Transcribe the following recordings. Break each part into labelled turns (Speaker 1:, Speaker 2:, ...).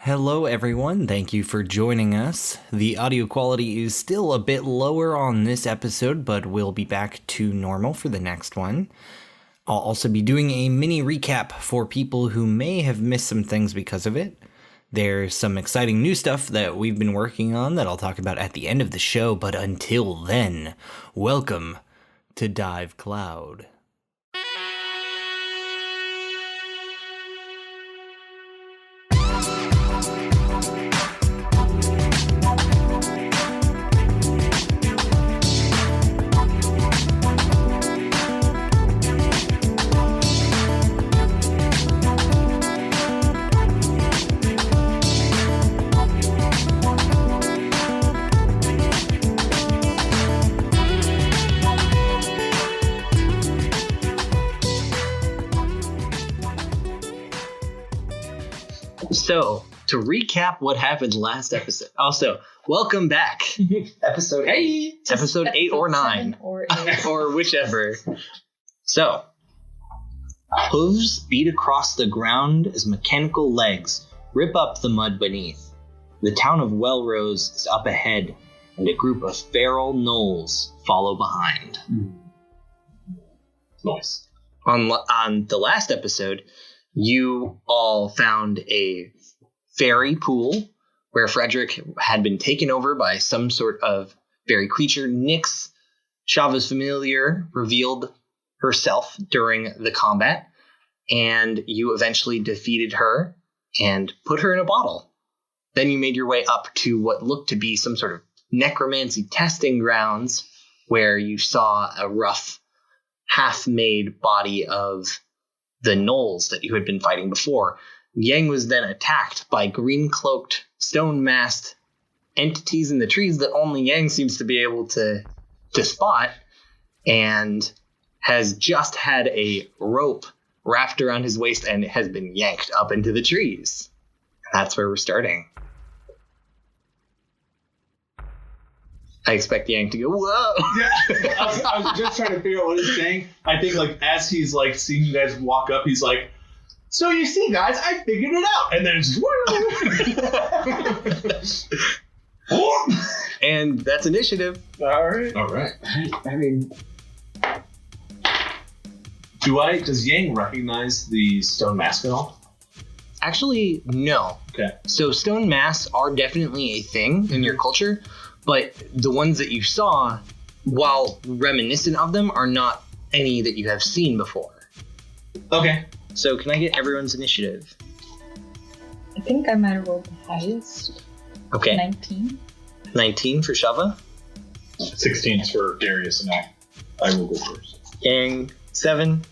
Speaker 1: Hello everyone, thank you for joining us. The audio quality is still a bit lower on this episode, but we'll be back to normal for the next one. I'll also be doing a mini recap for people who may have missed some things because of it. There's some exciting new stuff that we've been working on that I'll talk about at the end of the show, but until then, welcome to Dive Cloud. So, to recap what happened last episode. Also, welcome back. Episode 8. Episode 8 or 9.
Speaker 2: Or 8.
Speaker 1: Or whichever. So, hooves beat across the ground as mechanical legs rip up the mud beneath. The town of Wellrose is up ahead, and a group of feral gnolls follow behind.
Speaker 3: Nice.
Speaker 1: On the last episode, you all found a fairy pool where Frederick had been taken over by some sort of fairy creature. Nyx, Shava's familiar, revealed herself during the combat, and you eventually defeated her and put her in a bottle. Then you made your way up to what looked to be some sort of necromancy testing grounds where you saw a rough, half-made body of the gnolls that you had been fighting before. Yangne was then attacked by green-cloaked, stone-masked entities in the trees that only Yangne seems to be able to spot, and has just had a rope wrapped around his waist and has been yanked up into the trees. And that's where we're starting. I expect Yangne to go, whoa!
Speaker 3: Yeah, I was just trying to figure out what he's saying. I think, as he's, seeing you guys walk up, he's like, so you see, guys, I figured it out. And then it's just,
Speaker 1: And that's initiative.
Speaker 3: All right.
Speaker 2: I mean,
Speaker 3: Does Yangne recognize the stone mask at all?
Speaker 1: Actually, no.
Speaker 3: Okay.
Speaker 1: So stone masks are definitely a thing in your culture, but the ones that you saw, while reminiscent of them, are not any that you have seen before.
Speaker 3: Okay.
Speaker 1: So can I get everyone's initiative?
Speaker 2: I think I might have rolled the highest.
Speaker 1: Okay.
Speaker 2: 19.
Speaker 1: 19 for Shava.
Speaker 3: 16 for Darius and I. I will go first.
Speaker 1: Yangne, 7.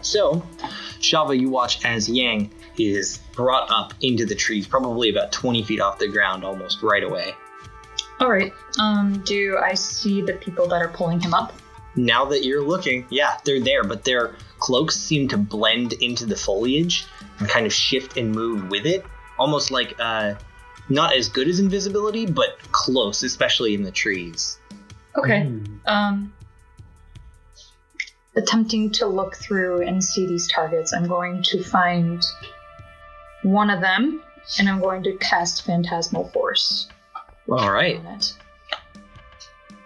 Speaker 1: So, Shava, you watch as Yangne is brought up into the trees, probably about 20 feet off the ground, almost right away.
Speaker 2: All right. Do I see the people that are pulling him up?
Speaker 1: Now that you're looking, yeah, they're there, but their cloaks seem to blend into the foliage and kind of shift and move with it. Almost like, not as good as invisibility, but close, especially in the trees.
Speaker 2: Okay. Attempting to look through and see these targets, I'm going to find one of them, and I'm going to cast Phantasmal Force.
Speaker 1: All right.
Speaker 2: On it.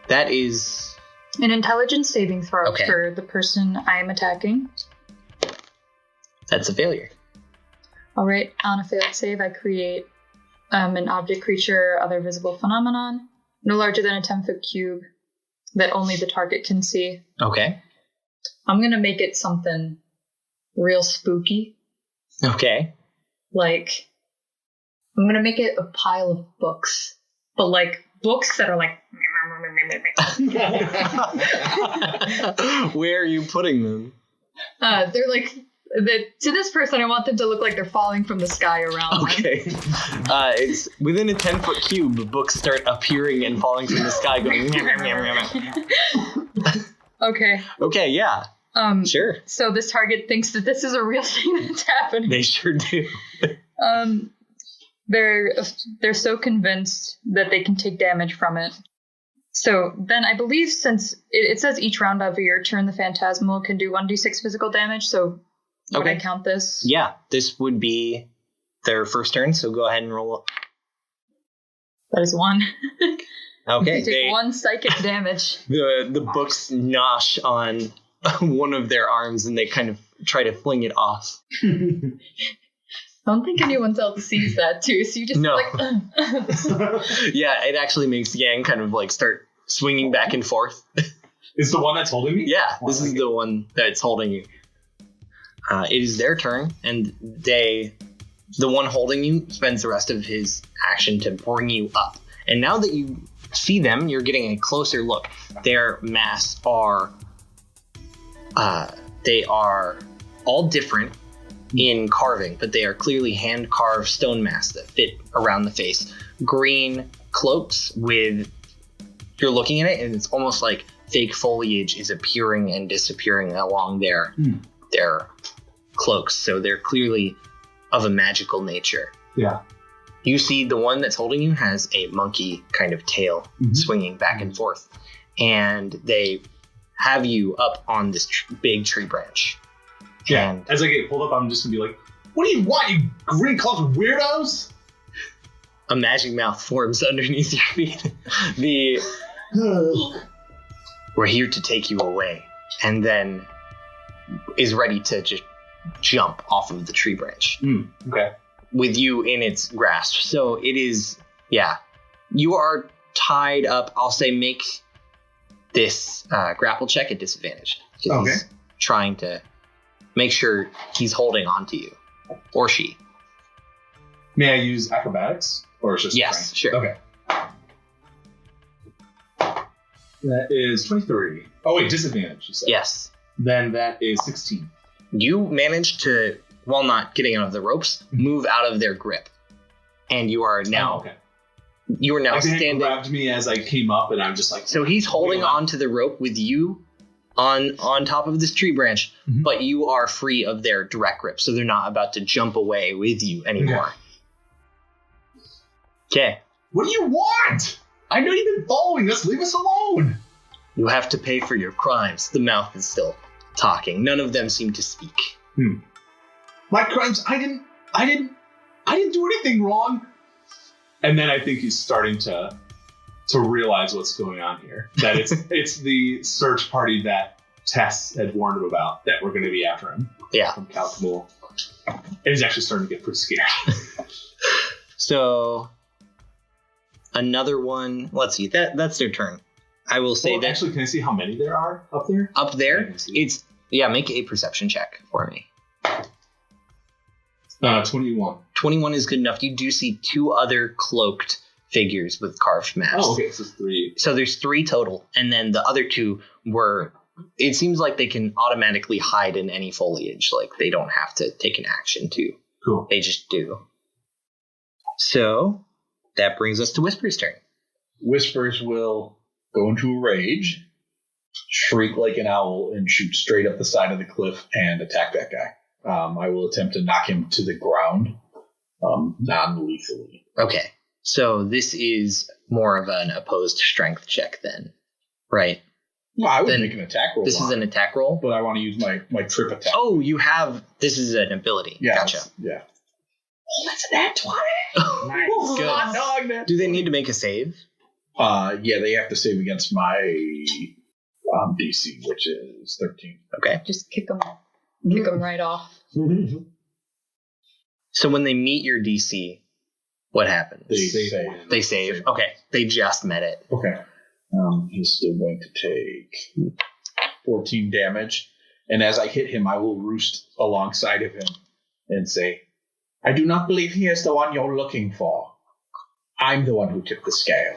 Speaker 1: That is
Speaker 2: An intelligence saving throw
Speaker 1: Okay.
Speaker 2: for the person I am attacking.
Speaker 1: That's a failure.
Speaker 2: All right. On a failed save, I create an object, creature, other visible phenomenon, no larger than a 10-foot cube that only the target can see.
Speaker 1: Okay.
Speaker 2: I'm going to make it something real spooky.
Speaker 1: Okay.
Speaker 2: Like, I'm going to make it a pile of books, but books that are
Speaker 1: Where are you putting them?
Speaker 2: they're to this person, I want them to look like they're falling from the sky around them.
Speaker 1: Okay. It's within a 10-foot cube, books start appearing and falling from the sky going...
Speaker 2: Okay.
Speaker 1: Okay, yeah. Sure.
Speaker 2: So this target thinks that this is a real thing that's happening.
Speaker 1: They sure do.
Speaker 2: They're so convinced that they can take damage from it. So then I believe since it says each round of your turn, the Phantasmal can do 1d6 physical damage. So would I count this?
Speaker 1: Yeah, this would be their first turn, so go ahead and roll up.
Speaker 2: That is 1.
Speaker 1: Okay.
Speaker 2: You take 1 psychic damage.
Speaker 1: The books nosh on one of their arms, and they kind of try to fling it off.
Speaker 2: I don't think anyone else sees that too, so you just
Speaker 1: No.
Speaker 2: like...
Speaker 1: Yeah, it actually makes Yangne kind of like start swinging back and forth.
Speaker 3: Is the one that's holding me?
Speaker 1: Yeah, this is the one that's holding you. It is their turn, and the one holding you spends the rest of his action to bring you up. And now that you see them, you're getting a closer look. Their masks are, they are all different in carving, but they are clearly hand-carved stone masks that fit around the face. Green cloaks with, you're looking at it, and it's almost like fake foliage is appearing and disappearing along their cloaks. So they're clearly of a magical nature.
Speaker 3: Yeah.
Speaker 1: You see the one that's holding you has a monkey kind of tail swinging back and forth. And they have you up on this big tree branch.
Speaker 3: Yeah.
Speaker 1: And
Speaker 3: as I get pulled up, I'm just going to be like, what do you want, you green cloaked weirdos?
Speaker 1: a magic mouth forms underneath your feet. We're here to take you away. And then is ready to just jump off of the tree branch.
Speaker 3: Okay.
Speaker 1: With you in its grasp. So it is, yeah. You are tied up. I'll say make this grapple check at disadvantage.
Speaker 3: Okay.
Speaker 1: He's trying to make sure he's holding on to you. Or she.
Speaker 3: May I use acrobatics? Or is it just
Speaker 1: Yes,
Speaker 3: strength?
Speaker 1: sure.
Speaker 3: Okay. That is 23. Oh, wait, disadvantage, you said.
Speaker 1: Yes.
Speaker 3: Then that is 16.
Speaker 1: You managed to, while not getting out of the ropes, move out of their grip. And you are now, you are now
Speaker 3: Like they
Speaker 1: standing.
Speaker 3: grabbed me as I came up, and I'm just like...
Speaker 1: So he's holding onto the rope with you on top of this tree branch, but you are free of their direct grip, so they're not about to jump away with you anymore. Okay.
Speaker 3: What do you want? I know you've been following us. Leave us alone.
Speaker 1: You have to pay for your crimes. The mouth is still talking. None of them seem to speak.
Speaker 3: My crimes, I didn't do anything wrong. And then I think he's starting to realize what's going on here. That it's the search party that Tess had warned him about, that we're going to be after him.
Speaker 1: Yeah.
Speaker 3: From Calcamul. And he's actually starting to get pretty scared.
Speaker 1: So another one. Let's see. That's their turn. I will say that.
Speaker 3: Actually, can I see how many there are up there?
Speaker 1: Up there, it's make a perception check for me.
Speaker 3: 21.
Speaker 1: 21 is good enough. You do see two other cloaked figures with carved masks.
Speaker 3: Oh, okay. So 3.
Speaker 1: So there's 3 total, and then the other 2 were. It seems like they can automatically hide in any foliage. Like they don't have to take an action to.
Speaker 3: Cool.
Speaker 1: They just do. So that brings us to Whisper's turn.
Speaker 4: Whispers will go into a rage, shriek like an owl, and shoot straight up the side of the cliff and attack that guy. I will attempt to knock him to the ground non-lethally.
Speaker 1: Okay. So this is more of an opposed strength check then, right?
Speaker 4: Well, I would
Speaker 1: Then
Speaker 4: make an attack roll.
Speaker 1: This is an attack roll?
Speaker 4: But I want to use my trip attack.
Speaker 1: Oh, you have... This is an ability.
Speaker 4: Yeah,
Speaker 1: Gotcha.
Speaker 4: Yeah.
Speaker 3: Oh, that's an at 20.
Speaker 4: Nice.
Speaker 1: Good.
Speaker 3: Hot dog, man.
Speaker 1: Do they need to make a save?
Speaker 4: Yeah, they have to save against my DC, which is 13.
Speaker 1: Okay.
Speaker 2: Just kick them right off.
Speaker 1: So when they meet your DC, what happens?
Speaker 4: They
Speaker 1: save. Okay. They just met it.
Speaker 4: Okay. He's still going to take 14 damage. And as I hit him, I will roost alongside of him and say, I do not believe he is the one you're looking for. I'm the one who tipped the scale.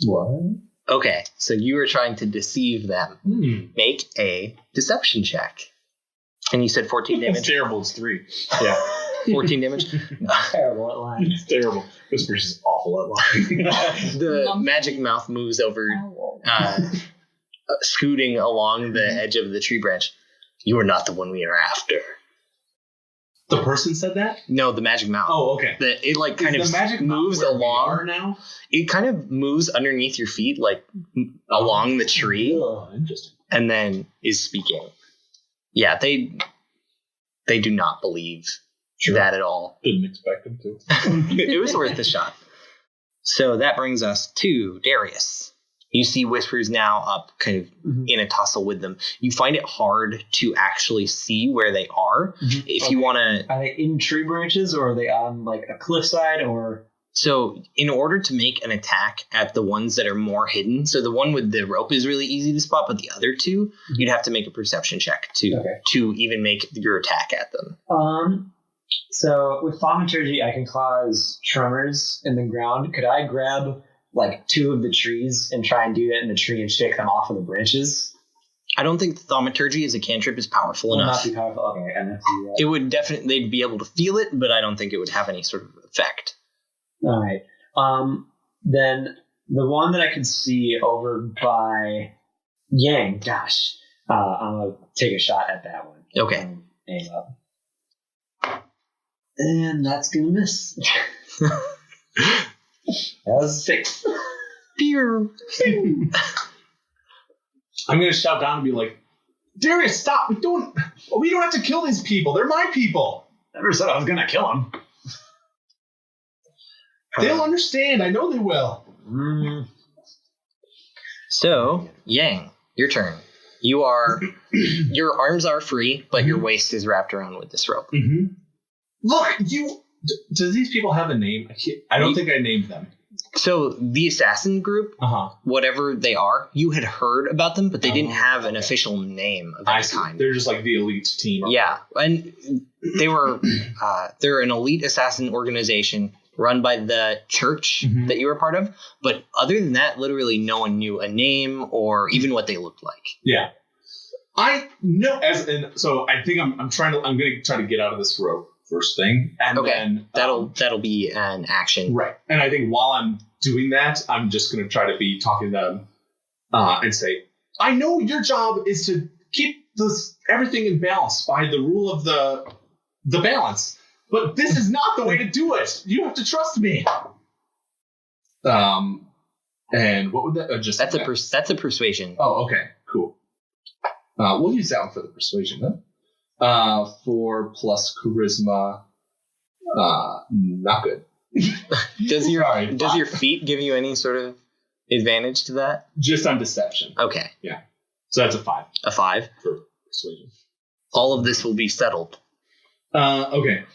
Speaker 3: What?
Speaker 1: Okay. So you are trying to deceive them. Make a deception check. And you said 14 damage?
Speaker 4: Terrible is 3. Yeah.
Speaker 1: 14 damage?
Speaker 3: Terrible at lying.
Speaker 4: It's terrible. Whispers is awful at lying.
Speaker 1: The magic mouth moves over, scooting along the edge of the tree branch. You are not the one we are after.
Speaker 3: The person said that?
Speaker 1: No, the magic mouth.
Speaker 3: Oh, okay.
Speaker 1: It like kind
Speaker 3: Is
Speaker 1: of
Speaker 3: the magic
Speaker 1: moves
Speaker 3: mouth where we
Speaker 1: along.
Speaker 3: are now?
Speaker 1: It kind of moves underneath your feet, like along the tree,
Speaker 3: Oh, interesting.
Speaker 1: and then is speaking. Yeah, they do not believe that at all.
Speaker 4: Didn't expect him to.
Speaker 1: It was worth the shot. So that brings us to Darius. You see Whispers now up kind of in a tussle with them. You find it hard to actually see where they are. If you want to...
Speaker 5: Are they in tree branches or are they on like a cliffside or...
Speaker 1: So in order to make an attack at the ones that are more hidden, so the one with the rope is really easy to spot, but the other two, you'd have to make a perception check to even make your attack at them.
Speaker 5: So with thaumaturgy, I can cause tremors in the ground. Could I grab like two of the trees and try and do that in the tree and shake them off of the branches?
Speaker 1: I don't think thaumaturgy as a cantrip is powerful enough.
Speaker 5: Not be powerful. Okay, I have to do that.
Speaker 1: It would definitely, they'd be able to feel it, but I don't think it would have any sort of effect.
Speaker 5: All right. Then the one that I could see over by Yangne, gosh, I'm going to take a shot at that one.
Speaker 1: Okay.
Speaker 5: Aim up. And that's going to miss. That was a 6.
Speaker 1: Dear.
Speaker 3: I'm going to shout down and be like, Darius, stop. We don't have to kill these people. They're my people.
Speaker 5: Never said I was going to kill them.
Speaker 3: They'll understand. I know they will.
Speaker 1: So, Yangne, your turn. You are, your arms are free, but your waist is wrapped around with this rope.
Speaker 3: Look, do these people have a name? I don't think I named them.
Speaker 1: So the assassin group, whatever they are, you had heard about them, but they didn't have an official name of any kind.
Speaker 3: They're just like the elite team.
Speaker 1: Yeah, and they were, they're an elite assassin organization run by the church that you were part of. But other than that, literally no one knew a name or even what they looked like.
Speaker 3: Yeah. I know so I think I'm going to try to get out of this rope first thing. And then that'll be an action. Right. And I think while I'm doing that, I'm just going to try to be talking to them and say, I know your job is to keep everything in balance by the rule of the balance. But this is not the way to do it. You have to trust me. And what would that just?
Speaker 1: That's a persuasion.
Speaker 3: Oh, okay, cool. We'll use that one for the persuasion then. 4 plus charisma. Not good.
Speaker 1: Does your feet give you any sort of advantage to that?
Speaker 3: Just on deception.
Speaker 1: Okay.
Speaker 3: Yeah. So that's a 5.
Speaker 1: A 5
Speaker 3: for persuasion.
Speaker 1: All of this will be settled.
Speaker 3: Okay.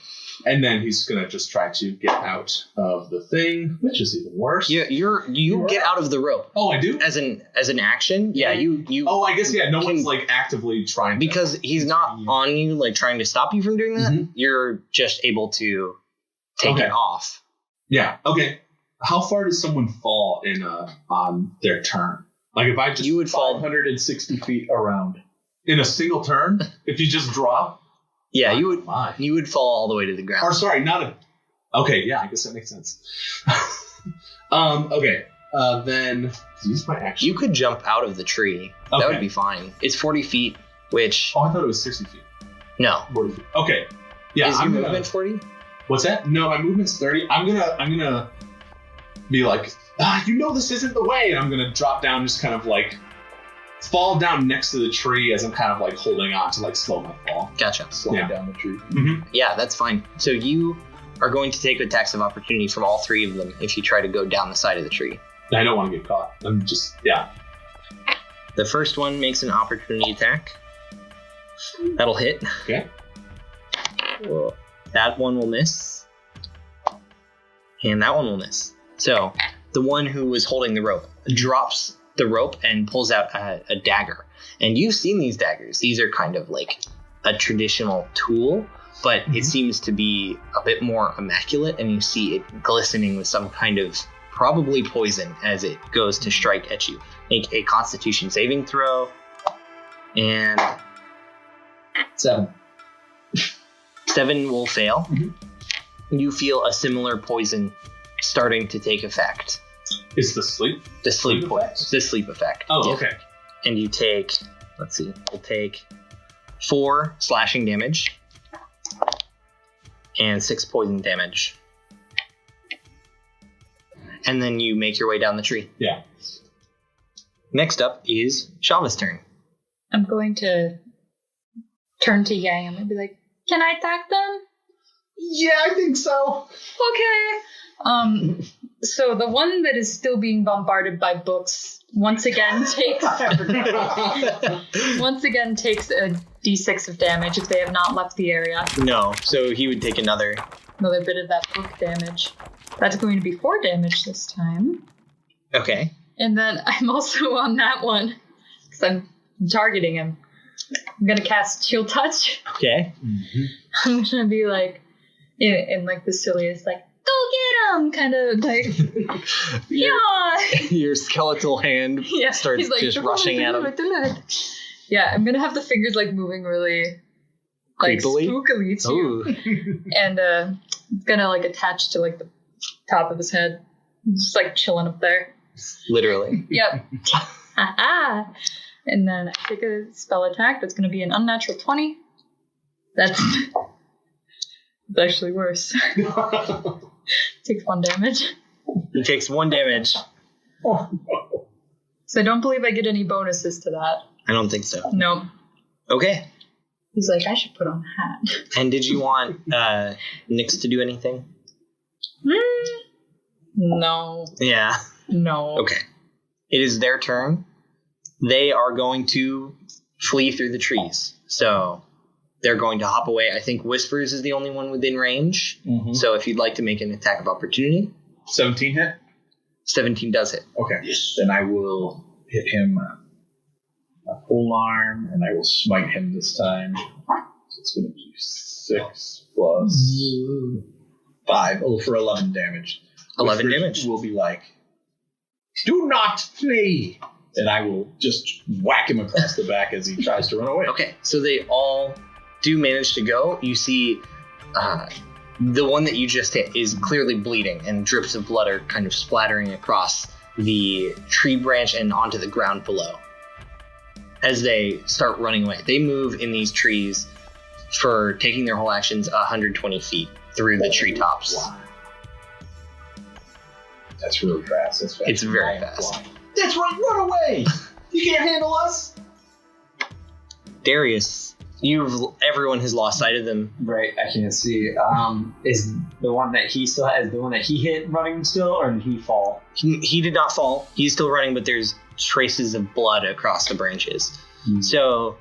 Speaker 3: And then he's gonna just try to get out of the thing, which is even worse.
Speaker 1: You get out of the rope.
Speaker 3: Oh, I do?
Speaker 1: As an action? Yeah, you
Speaker 3: Oh, I guess no one's like actively trying to.
Speaker 1: Because he's not on you, like trying to stop you from doing that. You're just able to take it off. Yeah. Okay. How far does someone fall on their turn? Like if I just you would fall
Speaker 4: 160 feet around.
Speaker 3: In a single turn? If you just drop?
Speaker 1: Yeah, you would fall all the way to the ground.
Speaker 3: Or sorry, okay, yeah, I guess that makes sense. Okay, then use my action.
Speaker 1: You could jump out of the tree. Okay. That would be fine. It's 40 feet, which...
Speaker 3: Oh, I thought it was 60 feet.
Speaker 1: No.
Speaker 3: 40 feet. Okay. Yeah,
Speaker 1: Is your movement 40?
Speaker 3: What's that? No, my movement's 30. I'm gonna be like, this isn't the way, and I'm gonna drop down, just kind of like fall down next to the tree as I'm kind of like holding on to like slow my fall.
Speaker 1: Gotcha.
Speaker 4: Slowing down the tree.
Speaker 1: Yeah, that's fine. So you are going to take attacks of opportunity from all 3 of them if you try to go down the side of the tree.
Speaker 3: I don't want to get caught. I'm just,
Speaker 1: The first one makes an opportunity attack. That'll hit.
Speaker 3: Okay.
Speaker 1: Well, that one will miss. And that one will miss. So the one who was holding the rope drops the rope and pulls out a dagger. And you've seen these daggers. These are kind of like a traditional tool, but it seems to be a bit more immaculate, and you see it glistening with some kind of probably poison as it goes to strike at you. Make a Constitution saving throw. And
Speaker 5: 7.
Speaker 1: 7 will fail. You feel a similar poison starting to take effect.
Speaker 3: Is the sleep?
Speaker 1: The sleep effect.
Speaker 3: Oh, yeah. Okay.
Speaker 1: And you take, we'll take 4 slashing damage and 6 poison damage. And then you make your way down the tree.
Speaker 3: Yeah.
Speaker 1: Next up is Shava's turn.
Speaker 2: I'm going to turn to Yangne and be like, can I attack them?
Speaker 3: Yeah, I think so.
Speaker 2: Okay. So the one that is still being bombarded by books once again takes a d6 of damage if they have not left the area.
Speaker 1: No, so he would take another.
Speaker 2: Another bit of that book damage. That's going to be 4 damage this time.
Speaker 1: Okay.
Speaker 2: And then I'm also on that one because I'm targeting him. I'm gonna cast Chill Touch.
Speaker 1: Okay.
Speaker 3: Mm-hmm.
Speaker 2: I'm gonna be like, in like the silliest, like, go get him, kind of like, yeah.
Speaker 1: Your skeletal hand starts
Speaker 2: like,
Speaker 1: just rushing at him.
Speaker 2: Yeah, I'm gonna have the fingers like moving really, like
Speaker 1: Creepily?
Speaker 2: spookily too,
Speaker 1: Ooh.
Speaker 2: and it's gonna like attach to like the top of his head, just like chilling up there.
Speaker 1: Literally.
Speaker 2: Yep. And then I take a spell attack. That's going to be an unnatural 20. That's actually worse. Takes 1 damage.
Speaker 1: He takes 1 damage.
Speaker 3: Oh, no.
Speaker 2: So I don't believe I get any bonuses to that.
Speaker 1: I don't think so.
Speaker 2: Nope.
Speaker 1: Okay.
Speaker 2: He's like, I should put on a hat.
Speaker 1: And did you want Nyx to do anything?
Speaker 2: No.
Speaker 1: Yeah.
Speaker 2: No.
Speaker 1: Okay. It is their turn. They are going to flee through the trees. So they're going to hop away. I think Whispers is the only one within range.
Speaker 4: Mm-hmm.
Speaker 1: So if you'd like to make an attack of opportunity,
Speaker 3: 17 hit?
Speaker 1: 17 does hit.
Speaker 3: Okay.
Speaker 4: Then I will hit him a full arm, and I will smite him this time. So it's going to be 6 plus 5, for 11 damage.
Speaker 1: 11
Speaker 4: Whispers
Speaker 1: damage.
Speaker 4: will be like, do not flee! And I will just whack him across the back as he tries to run away.
Speaker 1: Okay, so they all do manage to go. You see the one that you just hit is clearly bleeding, and drips of blood are kind of splattering across the tree branch and onto the ground below. As they start running away, they move in these trees for taking their whole actions 120 feet through the treetops.
Speaker 4: Wow. That's really fast. That's fast.
Speaker 1: It's very fast.
Speaker 3: That's right, run away! You can't handle us!
Speaker 1: Darius, everyone has lost sight of them.
Speaker 5: Right, I can't see. Is the one that he still has, the one that he hit running still, or did he fall?
Speaker 1: He did not fall. He's still running, but there's traces of blood across the branches. So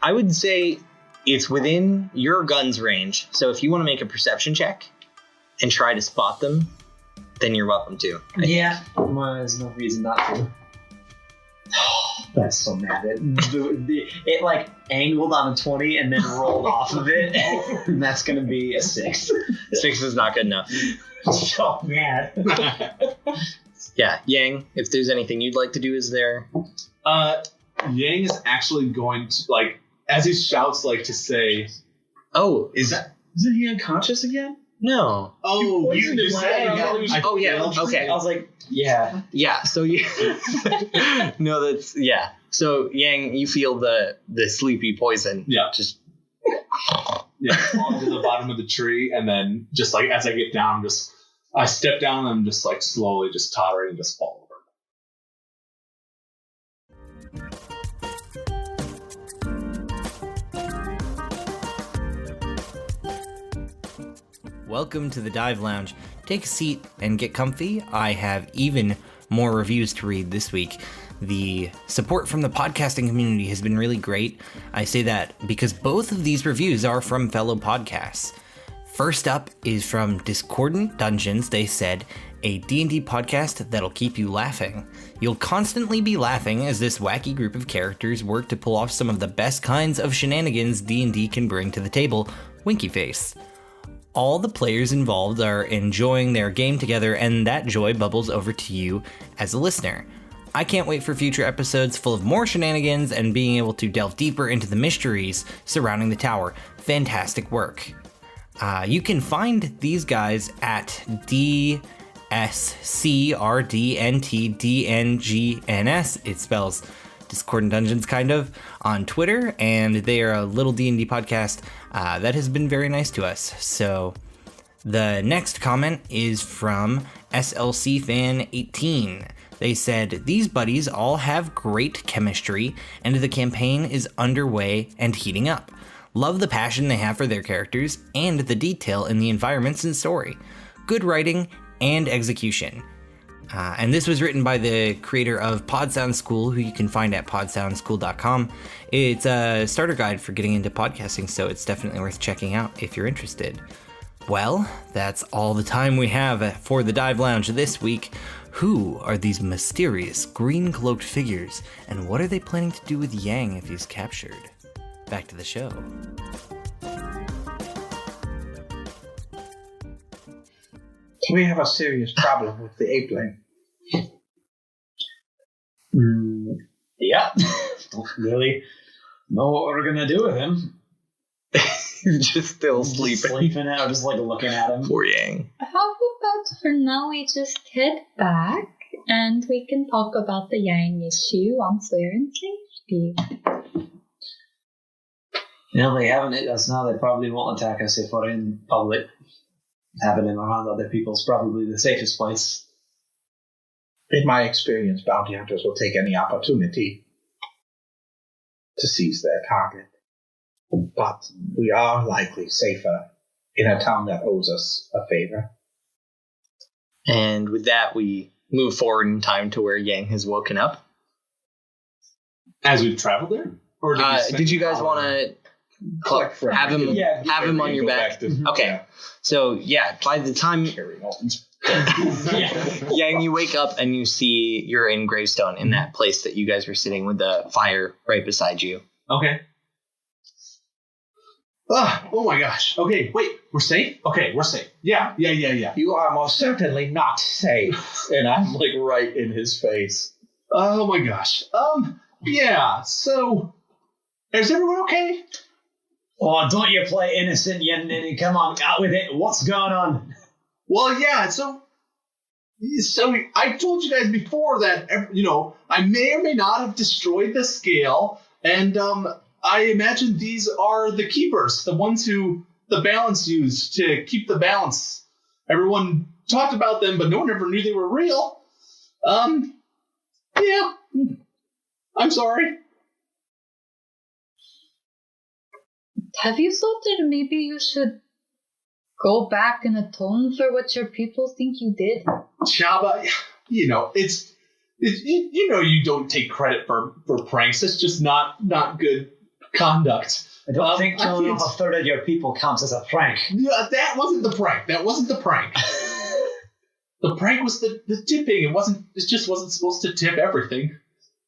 Speaker 1: I would say it's within your gun's range. So if you want to make a perception check and try to spot them, then you're welcome to.
Speaker 5: Yeah, well, there's no reason not to. That's so mad. It like angled on a 20 and then rolled off of it. And that's going to be a 6.
Speaker 1: 6 is not good enough.
Speaker 5: So mad.
Speaker 1: Yeah, Yangne, if there's anything you'd like to do, is there?
Speaker 3: Yangne is actually going to, like, as he shouts, like, to say,
Speaker 1: Oh,
Speaker 4: Isn't he unconscious again?
Speaker 1: no.
Speaker 3: oh, you said
Speaker 1: Oh, yeah, okay.
Speaker 5: I was like, yeah.
Speaker 1: Yeah, so you... No, that's... Yeah. So, Yangne, you feel the sleepy poison.
Speaker 3: Yeah.
Speaker 1: Just...
Speaker 3: fall to the bottom of the tree, and then just, like, as I get down, I step down, and I'm just, like, slowly just tottering and just fall over.
Speaker 6: Welcome to the Dive Lounge. Take a seat and get comfy. I have even more reviews to read this week. The support from the podcasting community has been really great. I say that because both of these reviews are from fellow podcasts. First up is from Discordant Dungeons. They said, a D&D podcast that'll keep you laughing. You'll constantly be laughing as this wacky group of characters work to pull off some of the best kinds of shenanigans D&D can bring to the table. Winky face. All the players involved are enjoying their game together, and that joy bubbles over to you as a listener. I can't wait for future episodes full of more shenanigans and being able to delve deeper into the mysteries surrounding the tower. Fantastic work. You can find these guys at DSCRDNTDNGNS. It spells Discordant Dungeons, kind of, on Twitter, and they are a little D&D podcast that has been very nice to us. So the next comment is from SLC Fan 18. They said, these buddies all have great chemistry, and the campaign is underway and heating up. Love the passion they have for their characters and the detail in the environments and story. Good writing and execution. And this was written by the creator of Podsound School, who you can find at podsoundschool.com. It's a starter guide for getting into podcasting, so it's definitely worth checking out if you're interested. Well, that's all the time we have for the Dive Lounge this week. Who are these mysterious green-cloaked figures, and what are they planning to do with Yangne if he's captured? Back to the show.
Speaker 4: We have a serious problem with the apeling.
Speaker 5: Yeah. Don't really know what we're gonna do with him.
Speaker 1: Just still
Speaker 5: Just
Speaker 1: sleeping.
Speaker 5: sleeping out, just like looking at him.
Speaker 1: Poor Yangne.
Speaker 2: How about for now we just head back and we can talk about the Yangne issue once we're in safety?
Speaker 5: Yeah, they haven't hit us now. They probably won't attack us if we're in public. Having him around other people is probably the safest place.
Speaker 4: In my experience, bounty hunters will take any opportunity to seize their target. But we are likely safer in a town that owes us a favor.
Speaker 1: And with that, we move forward in time to where Yangne has woken up.
Speaker 3: As we've traveled there? Or
Speaker 1: Did you guys want to
Speaker 4: Collect friends.
Speaker 1: have him have him on your
Speaker 3: Go
Speaker 1: back?
Speaker 3: to-
Speaker 1: Okay. So yeah, by the time
Speaker 4: Carry on.
Speaker 1: Yangne, you wake up and you see you're in Gravestone in that place that you guys were sitting with the fire right beside you.
Speaker 3: Okay. Oh my gosh. Okay, wait. We're safe? Okay, we're safe. Yeah.
Speaker 4: You are most certainly not safe. And I'm like right in his face.
Speaker 3: Oh my gosh. Yeah, so is everyone okay?
Speaker 5: Oh, don't you play innocent, Yangne. Come on, out with it. What's going on?
Speaker 3: Well, yeah, so I told you guys before that, I may or may not have destroyed the scale, and I imagine these are the keepers, the ones who the balance used to keep the balance. Everyone talked about them, but no one ever knew they were real. Yeah, I'm sorry.
Speaker 2: Have you thought that maybe you should go back and atone for what your people think you did?
Speaker 3: Shava, you don't take credit for pranks. It's just not good conduct.
Speaker 5: I don't think
Speaker 3: I
Speaker 5: killing
Speaker 3: think
Speaker 5: off a third of your people counts as a prank.
Speaker 3: Yeah, that wasn't the prank. The prank was the tipping. It just wasn't supposed to tip everything.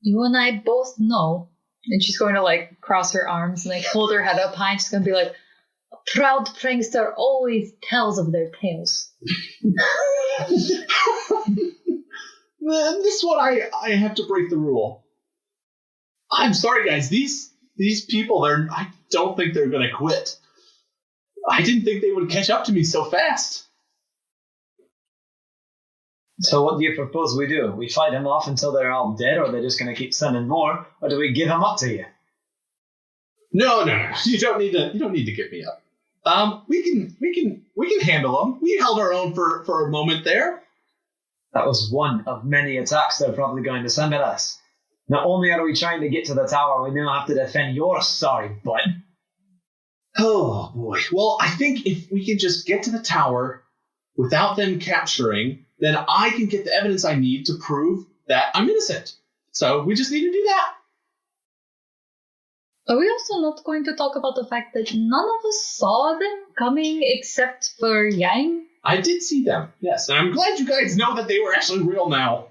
Speaker 2: You and I both know. And she's going to cross her arms and hold her head up high. She's going to be like, a proud prankster always tells of their tales.
Speaker 3: This one I have to break the rule. I'm sorry, guys. These people, I don't think they're going to quit. I didn't think they would catch up to me so fast.
Speaker 5: So what do you propose we do? We fight them off until they're all dead, or they're just going to keep sending more, or do we give them up to you?
Speaker 3: No. You don't need to give me up. We can handle them. We held our own for a moment there.
Speaker 5: That was one of many attacks they're probably going to send at us. Not only are we trying to get to the tower, we now have to defend your sorry butt.
Speaker 3: Oh boy. Well, I think if we can just get to the tower without them capturing, then I can get the evidence I need to prove that I'm innocent. So we just need to do that.
Speaker 2: Are we also not going to talk about the fact that none of us saw them coming except for Yangne?
Speaker 3: I did see them, yes. And I'm glad you guys know that they were actually real now.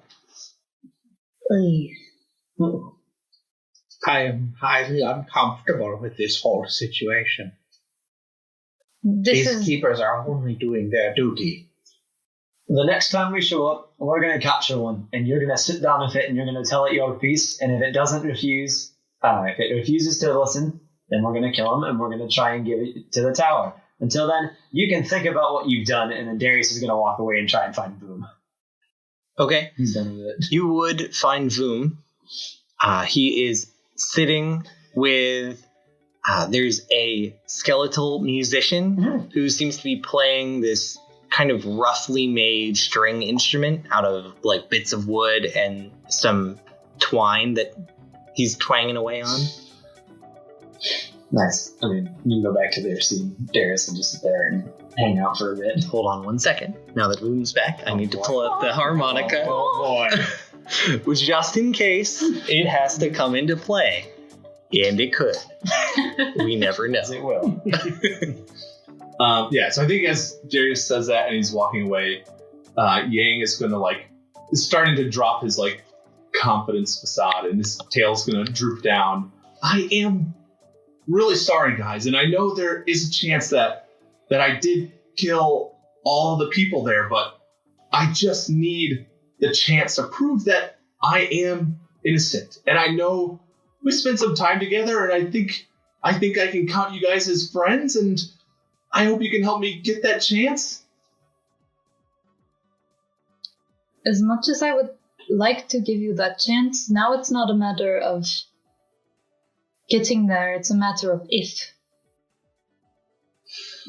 Speaker 4: I am highly uncomfortable with this whole situation. These keepers are only doing their duty.
Speaker 5: The next time we show up, we're going to capture one, and you're going to sit down with it, and you're going to tell it your piece, and if it refuses to listen, then we're going to kill him, and we're going to try and give it to the tower. Until then, you can think about what you've done, and then Darius is going to walk away and try and find Boom.
Speaker 1: Okay.
Speaker 5: He's done with it.
Speaker 1: You would find Voom. He is sitting with... there's a skeletal musician who seems to be playing this kind of roughly made string instrument out of bits of wood and some twine that he's twanging away on.
Speaker 5: Nice. I mean, you can go back to there, see Darius, and just sit there and hang out for a bit.
Speaker 1: Hold on 1 second. Now that Moon's back, I need to pull out the harmonica.
Speaker 3: Oh boy.
Speaker 1: Just in case it has to come into play. And it could. We never know.
Speaker 5: It will.
Speaker 3: So I think as Darius says that and he's walking away, Yangne is going to is starting to drop his confidence facade, and his tail's going to droop down. I am really sorry, guys, and I know there is a chance that I did kill all the people there, but I just need the chance to prove that I am innocent. And I know we spent some time together, and I think I can count you guys as friends, and I hope you can help me get that chance.
Speaker 2: As much as I would like to give you that chance, now it's not a matter of getting there, it's a matter of if.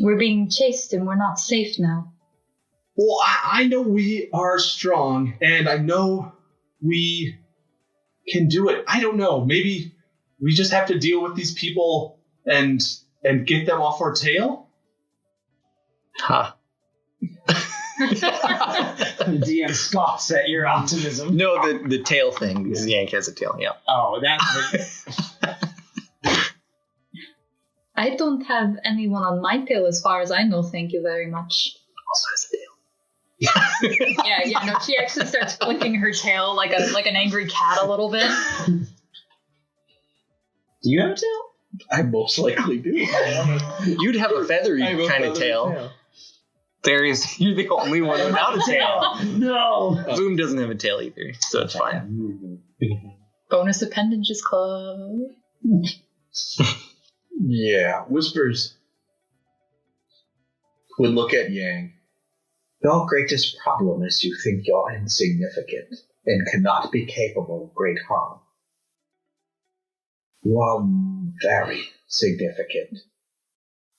Speaker 2: We're being chased and we're not safe now.
Speaker 3: Well, I know we are strong, and I know we can do it. I don't know. Maybe we just have to deal with these people and get them off our tail?
Speaker 1: Huh.
Speaker 5: The DM scoffs at your optimism.
Speaker 1: No, the tail thing, because Yank has a tail, yeah.
Speaker 5: Oh, that's...
Speaker 2: I don't have anyone on my tail as far as I know, thank you very much.
Speaker 1: Also has a tail.
Speaker 2: Yeah, no, she actually starts flicking her tail like an angry cat a little bit.
Speaker 5: Do you have a tail?
Speaker 4: I most likely do.
Speaker 1: You'd have a feathery kind of tail. Darius, you're the only one without a tail.
Speaker 5: No.
Speaker 1: Boom doesn't have a tail either, so it's fine.
Speaker 2: Bonus appendages club.
Speaker 4: Yeah, Whispers would look at Yangne. Your greatest problem is you think you're insignificant and cannot be capable of great harm. You are very significant.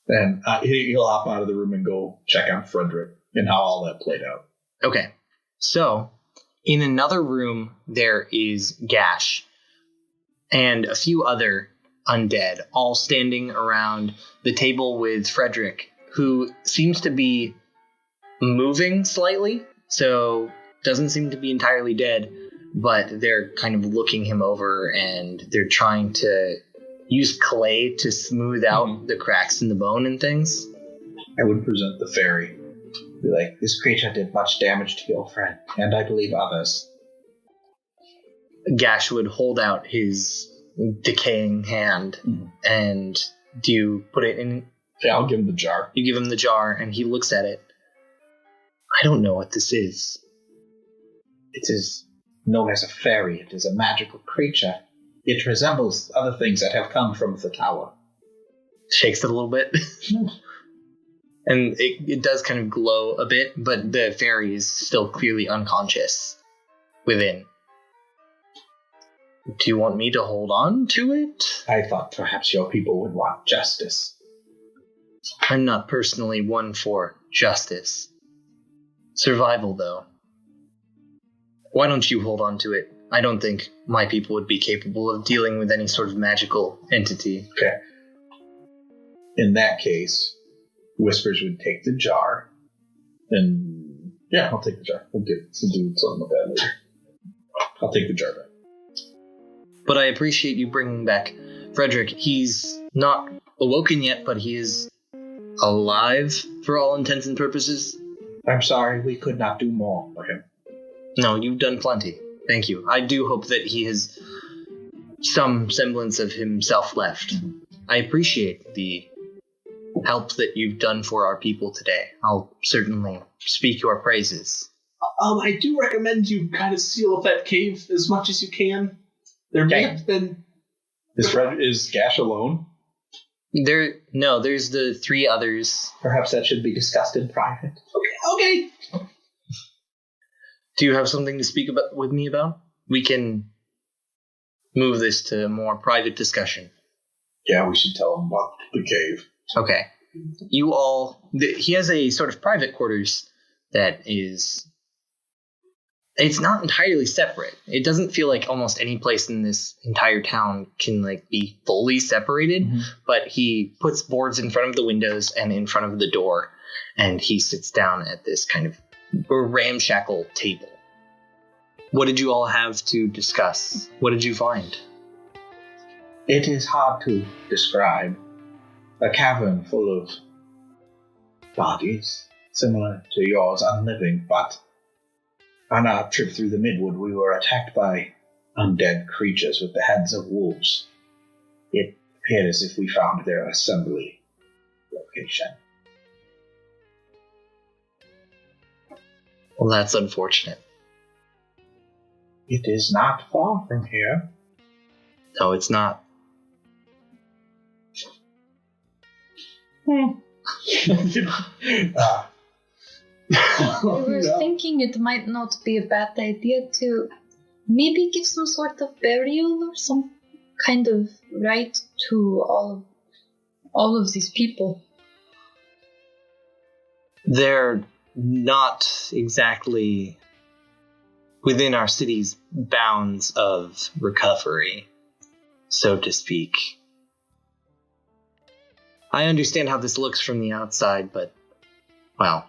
Speaker 4: And he'll hop out of the room and go check on Frederick and how all that played out.
Speaker 1: Okay, so in another room there is Gash and a few other undead, all standing around the table with Frederick, who seems to be moving slightly, so doesn't seem to be entirely dead, but they're kind of looking him over and they're trying to use clay to smooth out the cracks in the bone and things.
Speaker 4: I would present the fairy. Be like, this creature did much damage to your friend, and I believe others.
Speaker 1: Gash would hold out his decaying hand, and do you put it in?
Speaker 4: Yeah, I'll give him the jar.
Speaker 1: You give him the jar, and he looks at it. I don't know what this is.
Speaker 4: It is known as a fairy. It is a magical creature. It resembles other things that have come from the tower.
Speaker 1: Shakes it a little bit. And it does kind of glow a bit, but the fairy is still clearly unconscious within. Do you want me to hold on to it?
Speaker 4: I thought perhaps your people would want justice.
Speaker 1: I'm not personally one for justice. Survival, though. Why don't you hold on to it? I don't think my people would be capable of dealing with any sort of magical entity.
Speaker 4: Okay. In that case, Whispers would take the jar, and yeah, I'll take the jar. We'll do something with that later. I'll take the jar back.
Speaker 1: But I appreciate you bringing back Frederick. He's not awoken yet, but he is alive for all intents and purposes.
Speaker 4: I'm sorry, we could not do more for him.
Speaker 1: No, you've done plenty. Thank you. I do hope that he has some semblance of himself left. I appreciate the help that you've done for our people today. I'll certainly speak your praises.
Speaker 3: I do recommend you kind of seal up that cave as much as you can. There may have been...
Speaker 4: Is Gash alone?
Speaker 1: There's the three others.
Speaker 4: Perhaps that should be discussed in private.
Speaker 3: Okay.
Speaker 1: Do you have something to speak about with me about? We can move this to a more private discussion.
Speaker 4: Yeah, we should tell him about the cave.
Speaker 1: Okay. You all... he has a sort of private quarters that is It's not entirely separate. It doesn't feel like almost any place in this entire town can like be fully separated, but he puts boards in front of the windows and in front of the door, and he sits down at this kind of ramshackle table. What did you all have to discuss? What did you find?
Speaker 4: It is hard to describe. A cavern full of bodies, similar to yours, unliving, but on our trip through the Midwood, we were attacked by undead creatures with the heads of wolves. It appeared as if we found their assembly location.
Speaker 1: Well, that's unfortunate.
Speaker 4: It is not far from here.
Speaker 1: No, it's not.
Speaker 2: I was thinking it might not be a bad idea to maybe give some sort of burial or some kind of right to all of these people.
Speaker 1: They're not exactly within our city's bounds of recovery, so to speak. I understand how this looks from the outside, but, well,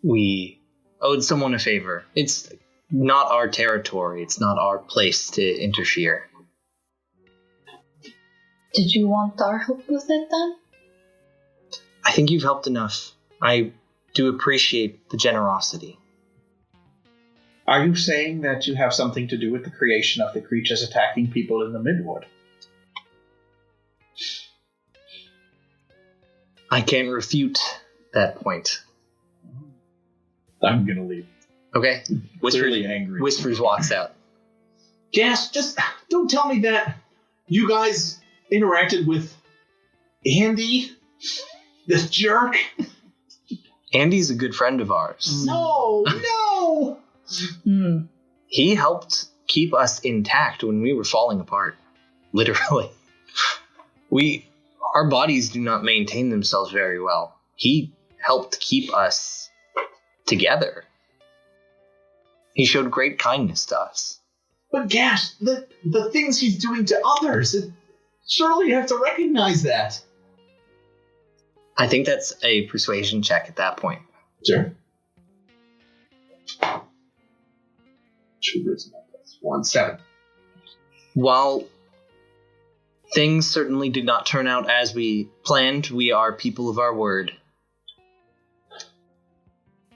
Speaker 1: we owed someone a favor. It's not our territory. It's not our place to interfere.
Speaker 2: Did you want our help with it then?
Speaker 1: I think you've helped enough. I do appreciate the generosity.
Speaker 4: Are you saying that you have something to do with the creation of the creatures attacking people in the Midwood?
Speaker 1: I can't refute that point.
Speaker 4: I'm gonna leave.
Speaker 1: Okay.
Speaker 4: Clearly angry.
Speaker 1: Whispers walks out.
Speaker 3: Gas, just don't tell me that you guys interacted with Andy, this jerk.
Speaker 1: Andy's a good friend of ours.
Speaker 3: No.
Speaker 1: He helped keep us intact when we were falling apart. Literally. Our bodies do not maintain themselves very well. He helped keep us together. He showed great kindness to us.
Speaker 3: But Gas, the things he's doing to others, surely you have to recognize that.
Speaker 1: I think that's a persuasion check at that point.
Speaker 3: Sure. Charisma plus 7.
Speaker 1: While things certainly did not turn out as we planned, we are people of our word.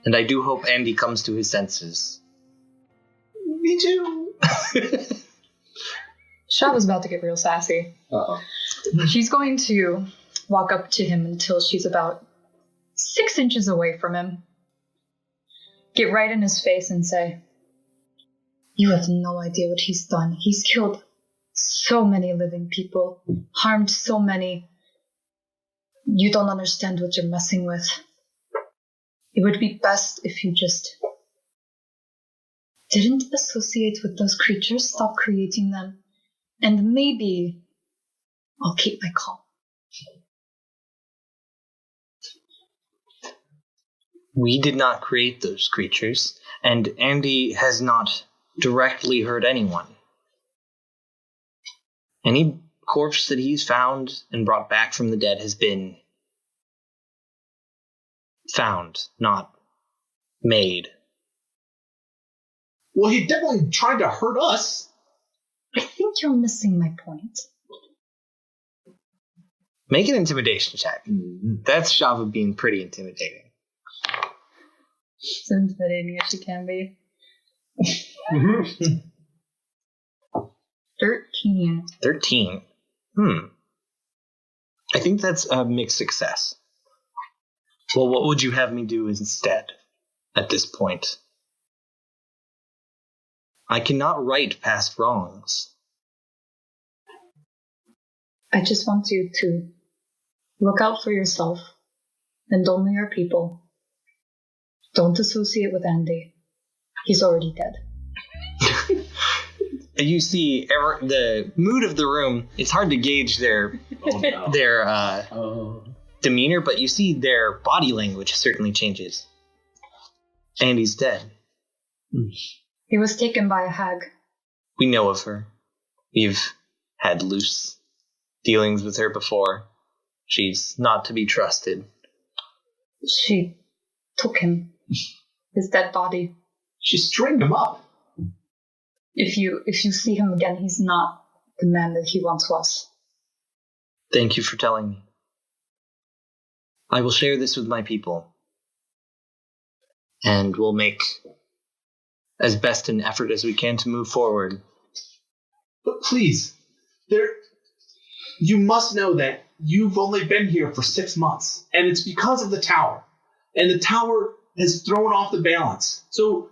Speaker 1: And I do hope Andy comes to his senses.
Speaker 3: Me too.
Speaker 2: Shava's about to get real sassy.
Speaker 3: Uh-oh.
Speaker 2: She's going to walk up to him until she's about 6 inches away from him. Get right in his face and say, "You have no idea what he's done. He's killed so many living people, harmed so many. You don't understand what you're messing with. It would be best if you just didn't associate with those creatures, stop creating them, and maybe I'll keep my calm."
Speaker 1: We did not create those creatures, and Andy has not directly hurt anyone. Any corpse that he's found and brought back from the dead has been found, not made.
Speaker 3: Well, he definitely tried to hurt us.
Speaker 2: I think you're missing my point.
Speaker 1: Make an intimidation check. That's Shava being pretty intimidating.
Speaker 2: So intimidating as she can be. 13.
Speaker 1: 13. I think that's a mixed success. Well, what would you have me do instead at this point? I cannot right past wrongs.
Speaker 2: I just want you to look out for yourself and only your people. Don't associate with Andy. He's already dead.
Speaker 1: You see the mood of the room. It's hard to gauge their demeanor, but you see their body language certainly changes. Andy's dead.
Speaker 2: He was taken by a hag.
Speaker 1: We know of her. We've had loose dealings with her before. She's not to be trusted.
Speaker 2: She took him. His dead body.
Speaker 3: She stringed him up.
Speaker 2: If you see him again, he's not the man that he once was.
Speaker 1: Thank you for telling me. I will share this with my people. And we'll make as best an effort as we can to move forward.
Speaker 3: But please, you must know that you've only been here for 6 months, and it's because of the tower. And the tower has thrown off the balance. So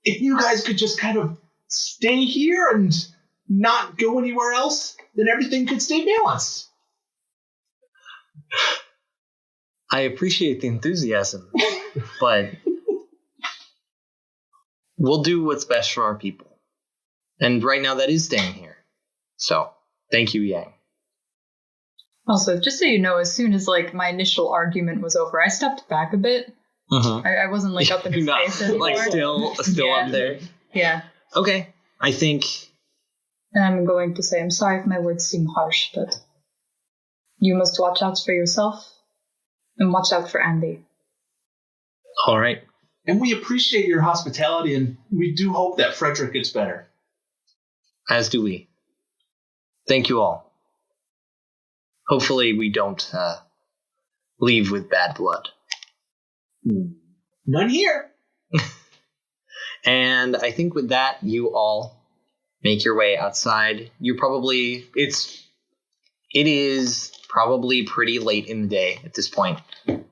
Speaker 3: if you guys could just kind of stay here and not go anywhere else, then everything could stay balanced.
Speaker 1: I appreciate the enthusiasm, but we'll do what's best for our people. And right now that is staying here. So, thank you, Yangne.
Speaker 2: Also, just so you know, as soon as my initial argument was over, I stepped back a bit.
Speaker 1: Mm-hmm.
Speaker 2: I wasn't up in his face anymore.
Speaker 1: Still
Speaker 2: Yeah.
Speaker 1: up there.
Speaker 2: Yeah.
Speaker 1: Okay, I think.
Speaker 2: And I'm going to say, I'm sorry if my words seem harsh, but you must watch out for yourself and watch out for Andy.
Speaker 1: All right.
Speaker 3: And we appreciate your hospitality, and we do hope that Frederick gets better.
Speaker 1: As do we. Thank you all. Hopefully we don't leave with bad blood.
Speaker 3: None here.
Speaker 1: And I think with that, you all make your way outside. It is probably pretty late in the day at this point.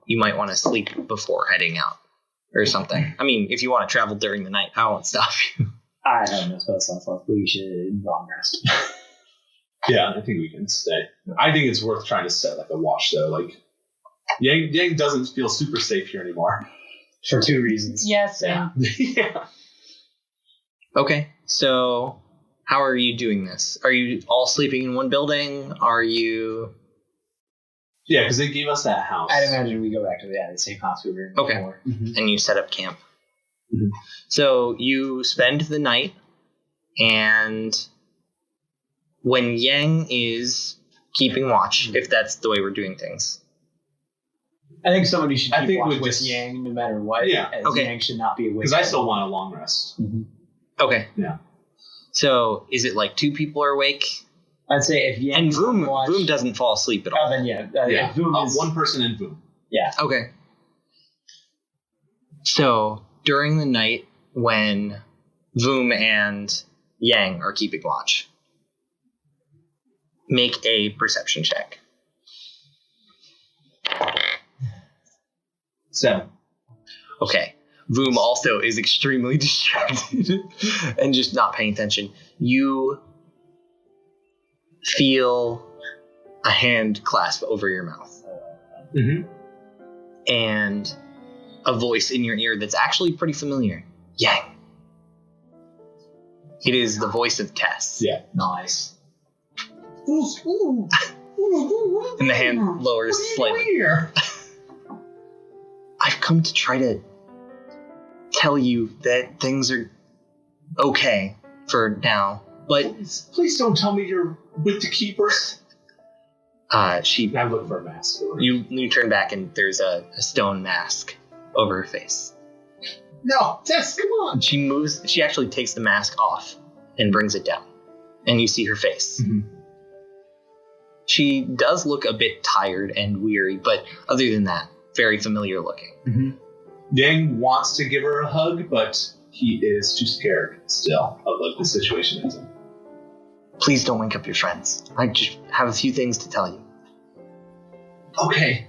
Speaker 1: You might want to sleep before heading out or something. I mean, if you want to travel during the night, I won't stop you.
Speaker 5: I have no spell slots left. We should long rest.
Speaker 3: Yeah, I think we can stay. I think it's worth trying to set a watch though. Yangne doesn't feel super safe here anymore.
Speaker 5: For 2 reasons.
Speaker 2: Yes,
Speaker 3: Yeah. Yeah.
Speaker 1: Okay, so how are you doing this? Are you all sleeping in one building? Are you...
Speaker 3: Yeah, because they gave us that house.
Speaker 5: I'd imagine we go back to the same house we were in
Speaker 1: Okay.
Speaker 5: before.
Speaker 3: Mm-hmm.
Speaker 1: And you set up camp.
Speaker 3: Mhm.
Speaker 1: So you spend the night, and when Yangne is keeping watch, if that's the way we're doing things.
Speaker 5: I think somebody should
Speaker 3: I
Speaker 5: keep
Speaker 3: think
Speaker 5: watch
Speaker 3: we'd
Speaker 5: with
Speaker 3: just-
Speaker 5: Yangne no matter what.
Speaker 3: Yeah.
Speaker 5: As
Speaker 1: Okay.
Speaker 5: Yangne should not be awake.
Speaker 3: Because I still want a long rest.
Speaker 1: Okay.
Speaker 3: Yeah.
Speaker 1: So is it 2 people are awake?
Speaker 5: I'd say if Yangne
Speaker 1: And Vroom
Speaker 5: watch,
Speaker 1: doesn't fall asleep at
Speaker 5: Oh,
Speaker 1: all.
Speaker 5: then yeah.
Speaker 3: Yeah.
Speaker 5: If Vroom is,
Speaker 3: One person in Boom.
Speaker 5: yeah.
Speaker 1: Okay. So during the night when Vroom and Yangne are keeping watch, make a perception check.
Speaker 3: 7.
Speaker 1: Okay. Vroom also is extremely distracted and just not paying attention. You feel a hand clasp over your mouth
Speaker 3: Mm-hmm.
Speaker 1: and a voice in your ear that's actually pretty familiar. Yangne. It is the voice of Tess.
Speaker 3: Yeah.
Speaker 5: Nice.
Speaker 1: And the hand lowers slightly.
Speaker 3: Here.
Speaker 1: I've come to try to tell you that things are okay for now, but
Speaker 3: Please don't tell me you're with the keepers.
Speaker 1: she
Speaker 3: I look for a mask.
Speaker 1: you turn back and there's a stone mask over her face.
Speaker 3: No, Tess, come on.
Speaker 1: She actually takes the mask off and brings it down, and you see her face.
Speaker 3: Mhm.
Speaker 1: She does look a bit tired and weary, but other than that, very familiar looking.
Speaker 3: Mm-hmm. Yangne wants to give her a hug, but he is too scared still of the situation he's in.
Speaker 1: Please don't wake up your friends. I just have a few things to tell you.
Speaker 3: Okay.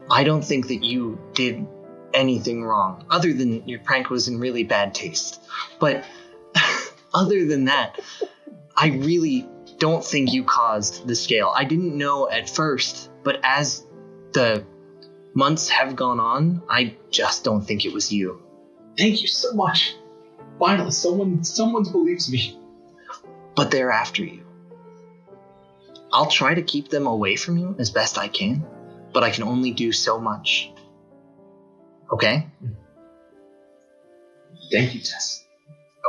Speaker 1: I don't think that you did anything wrong, other than your prank was in really bad taste. But other than that, I really don't think you caused the scale. I didn't know at first, but as the months have gone on, I just don't think it was you.
Speaker 3: Thank you so much. Finally, someone believes me.
Speaker 1: But they're after you. I'll try to keep them away from you as best I can, but I can only do so much. Okay?
Speaker 3: Thank you, Tess.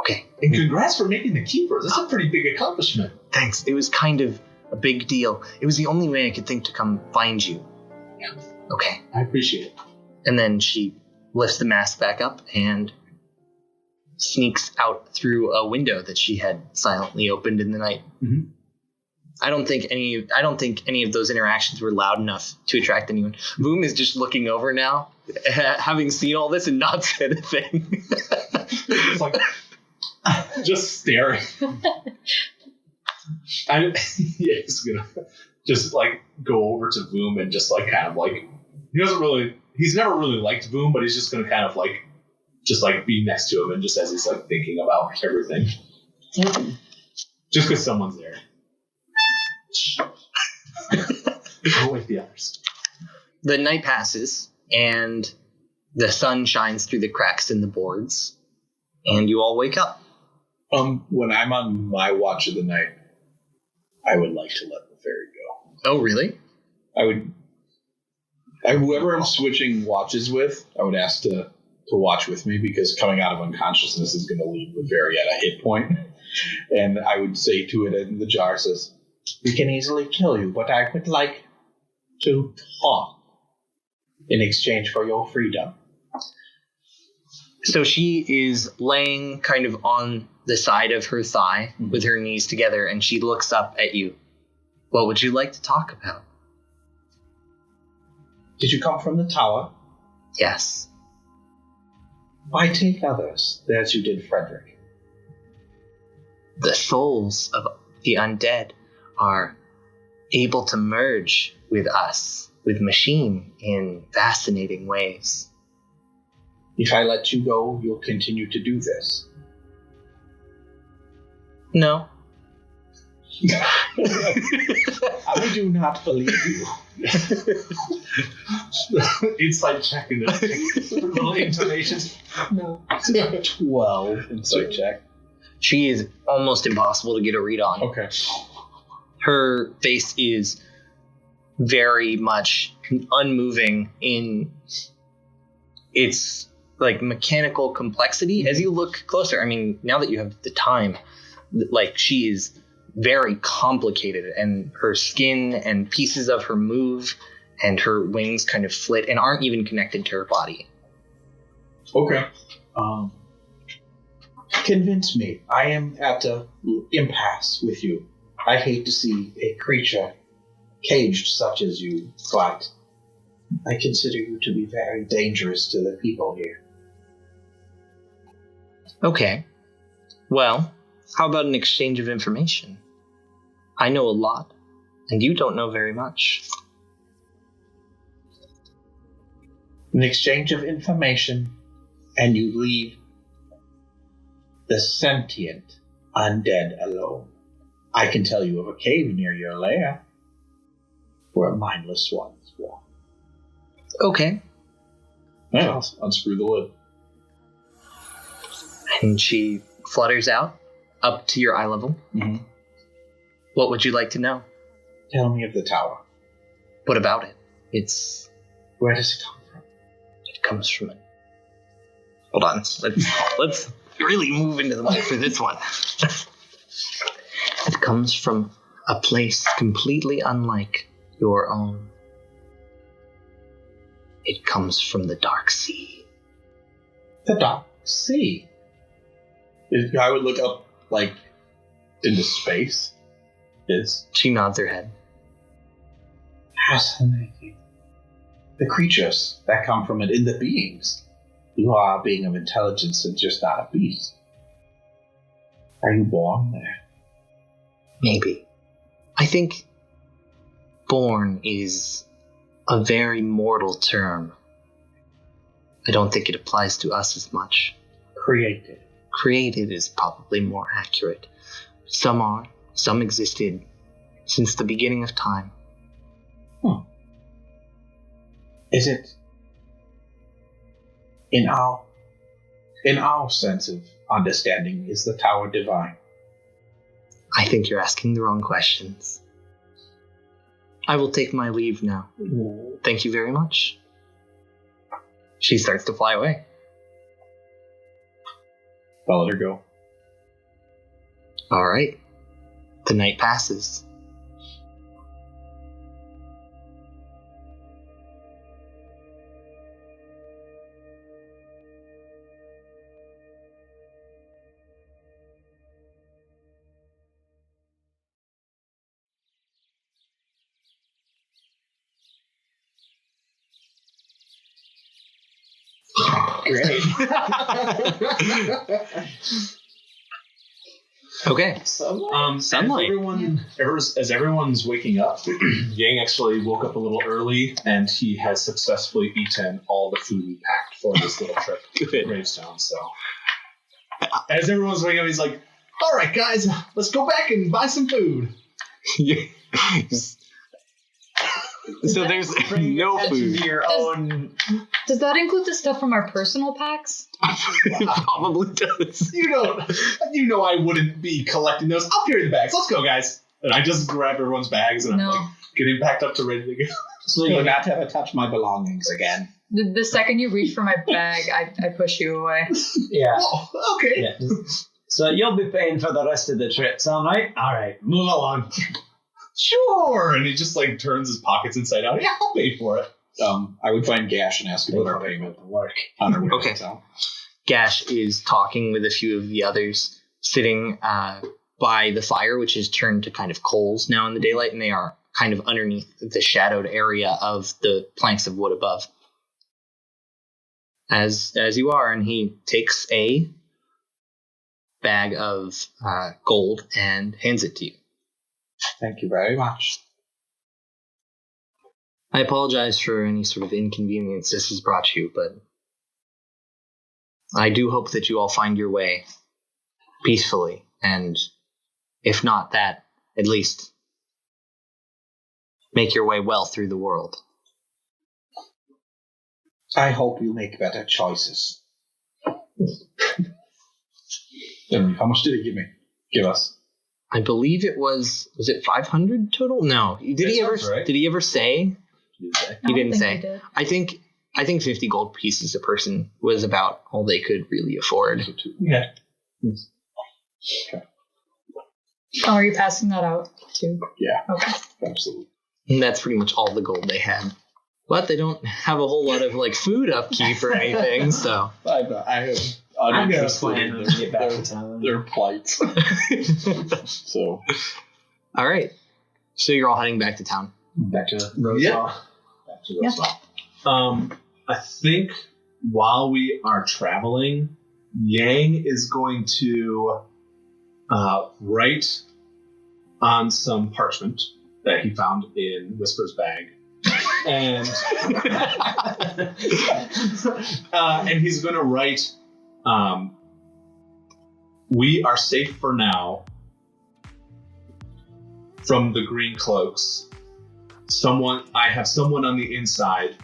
Speaker 1: Okay.
Speaker 3: And congrats for making the keepers. That's a pretty big accomplishment.
Speaker 1: Thanks. It was kind of a big deal. It was the only way I could think to come find you.
Speaker 3: Yeah.
Speaker 1: Okay.
Speaker 3: I appreciate it.
Speaker 1: And then she lifts the mask back up and sneaks out through a window that she had silently opened in the night.
Speaker 3: Mm-hmm.
Speaker 1: I don't think any of those interactions were loud enough to attract anyone. Boom is just looking over now, having seen all this and not said a thing.
Speaker 3: It's like just staring. He's gonna just like go over to Boom and just like kind of like he's never really liked Boom, but he's just gonna kind of like just like be next to him and just as he's like thinking about everything. Just because someone's there. Don't wake the others.
Speaker 1: The night passes and the sun shines through the cracks in the boards and you all wake up.
Speaker 4: When I'm on my watch of the night, I would like to let the fairy go.
Speaker 1: Oh, really?
Speaker 4: Whoever I'm switching watches with, I would ask to watch with me because coming out of unconsciousness is going to leave the fairy at a hit point. And I would say to it in the jar says, "We can easily kill you, but I would like to talk in exchange for your freedom."
Speaker 1: So she is laying kind of on the side of her thigh with her knees together, and she looks up at you. What would you like to talk about?
Speaker 4: Did you come from the tower?
Speaker 1: Yes.
Speaker 4: Why take others, as you did Frederick?
Speaker 1: The souls of the undead are able to merge with us, with machine, in fascinating ways.
Speaker 4: If I let you go, you'll continue to do this.
Speaker 1: No.
Speaker 4: I do not believe you.
Speaker 3: Insight check in the little intonations.
Speaker 2: No.
Speaker 4: 12 insight check.
Speaker 1: She is almost impossible to get a read on.
Speaker 3: Okay.
Speaker 1: Her face is very much unmoving in its like mechanical complexity. As you look closer, I mean, now that you have the time, like she is very complicated, and her skin and pieces of her move and her wings kind of flit and aren't even connected to her body.
Speaker 3: Okay.
Speaker 4: Convince me. I am at an impasse with you. I hate to see a creature caged such as you, but I consider you to be very dangerous to the people here.
Speaker 1: Okay. Well, how about an exchange of information? I know a lot, and you don't know very much.
Speaker 4: An exchange of information, and you leave the sentient undead alone. I can tell you of a cave near your lair where mindless ones walk.
Speaker 1: Okay.
Speaker 3: Yeah, I'll unscrew the lid.
Speaker 1: And she flutters out up to your eye level.
Speaker 4: Mm-hmm.
Speaker 1: What would you like to know?
Speaker 4: Tell me of the tower.
Speaker 1: What about it?
Speaker 4: Where does it come from?
Speaker 1: It comes from it. Hold on. Let's really move into the mic for this one. It comes from a place completely unlike your own. It comes from the Dark Sea.
Speaker 4: The Dark Sea? I would look up, like, into space.
Speaker 1: She nods her head.
Speaker 4: Fascinating. The creatures that come from it, in the beings. You are a being of intelligence and just not a beast. Are you born there?
Speaker 1: Maybe. I think born is a very mortal term. I don't think it applies to us as much.
Speaker 4: Created.
Speaker 1: Created is probably more accurate. Some are. Some existed since the beginning of time.
Speaker 4: Is it in our sense of understanding, is the tower divine?
Speaker 1: I think you're asking the wrong questions. I will take my leave now. Thank you very much. She starts to fly away.
Speaker 4: I'll let her go.
Speaker 1: All right. The night passes.
Speaker 5: Great.
Speaker 1: Okay. Sunlight.
Speaker 3: As everyone's waking up, Yangne actually woke up a little early, and he has successfully eaten all the food we packed for this little trip to Gravestone. So, as everyone's waking up, he's like, "All right, guys, let's go back and buy some food."
Speaker 1: So there's no food.
Speaker 5: Your own.
Speaker 2: Does that include the stuff from our personal packs?
Speaker 1: It probably does.
Speaker 3: You know, I wouldn't be collecting those. I'll carry the bags. Let's go, guys. And I just grab everyone's bags, and I'm like getting packed up to ready to go.
Speaker 4: So you'll not ever touch my belongings again.
Speaker 2: The second you reach for my bag, I push you away.
Speaker 5: Yeah.
Speaker 3: Oh, okay.
Speaker 5: Yeah. So you'll be paying for the rest of the trip, sound right? All right, move along.
Speaker 3: Sure. And he just like turns his pockets inside out. Yeah, I'll pay for it.
Speaker 4: I would find Gash and ask about our payment.
Speaker 5: Work.
Speaker 4: On our way
Speaker 1: Okay.
Speaker 4: down.
Speaker 1: Gash is talking with a few of the others, sitting by the fire, which is turned to kind of coals now in the daylight, and they are kind of underneath the shadowed area of the planks of wood above. As you are, and he takes a bag of gold and hands it to you.
Speaker 4: Thank you very much.
Speaker 1: I apologize for any sort of inconvenience this has brought you, but I do hope that you all find your way peacefully, and if not that, at least make your way well through the world.
Speaker 4: I hope you make better choices. How much did he give us?
Speaker 1: I believe it was it 500 total? No. Did he ever say? He didn't say. I think 50 gold pieces a person was about all they could really afford.
Speaker 3: Yeah.
Speaker 4: Okay.
Speaker 2: Oh, are you passing that out too?
Speaker 4: Yeah.
Speaker 2: Okay.
Speaker 4: Absolutely.
Speaker 1: And that's pretty much all the gold they had. But they don't have a whole lot of like food upkeep or anything, so
Speaker 4: I have
Speaker 5: I'm gonna
Speaker 4: uninterested
Speaker 5: plan
Speaker 4: in
Speaker 5: to get back to town.
Speaker 4: their plights. So
Speaker 1: all right. So you're all heading back to town.
Speaker 5: Back to Rosewell.
Speaker 3: Back to Rosewell. I think while we are traveling, Yangne is going to write on some parchment that he found in Whisper's bag. And and he's going to write, "We are safe for now from the green cloaks. I have someone on the inside,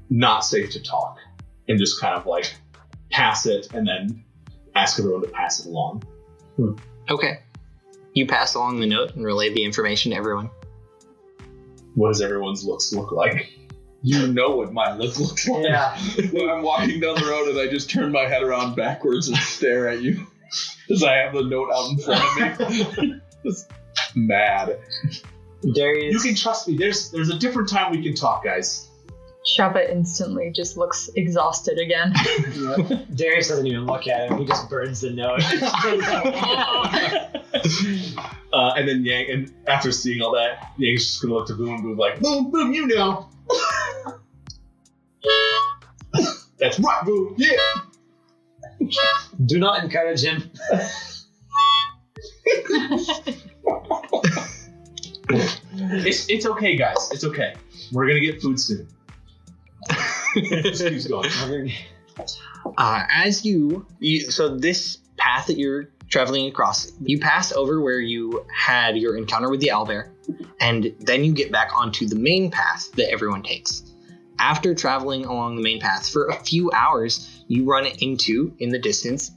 Speaker 3: not safe to talk," and just kind of like pass it and then ask everyone to pass it along.
Speaker 1: Okay. You pass along the note and relay the information to everyone.
Speaker 3: What does everyone's looks look like?
Speaker 4: you know what my look looks like.
Speaker 5: Yeah.
Speaker 4: When I'm walking down the road and I just turn my head around backwards and stare at you because I have the note out in front of me. Just mad.
Speaker 5: Darius.
Speaker 3: You can trust me. There's a different time we can talk, guys.
Speaker 2: Shava instantly just looks exhausted again.
Speaker 5: Darius doesn't even look at him. He just burns the note.
Speaker 3: And then Yangne, and after seeing all that, Yang's just gonna look to Boom and Boom like, Boom, Boom, you know. That's right, Boom, yeah.
Speaker 5: Do not encourage him.
Speaker 3: It's okay, guys. It's okay. We're gonna get food soon. Just keeps going.
Speaker 1: As you so this path that you're traveling across, you pass over where you had your encounter with the owlbear, and then you get back onto the main path that everyone takes. After traveling along the main path for a few hours, you run into, in the distance,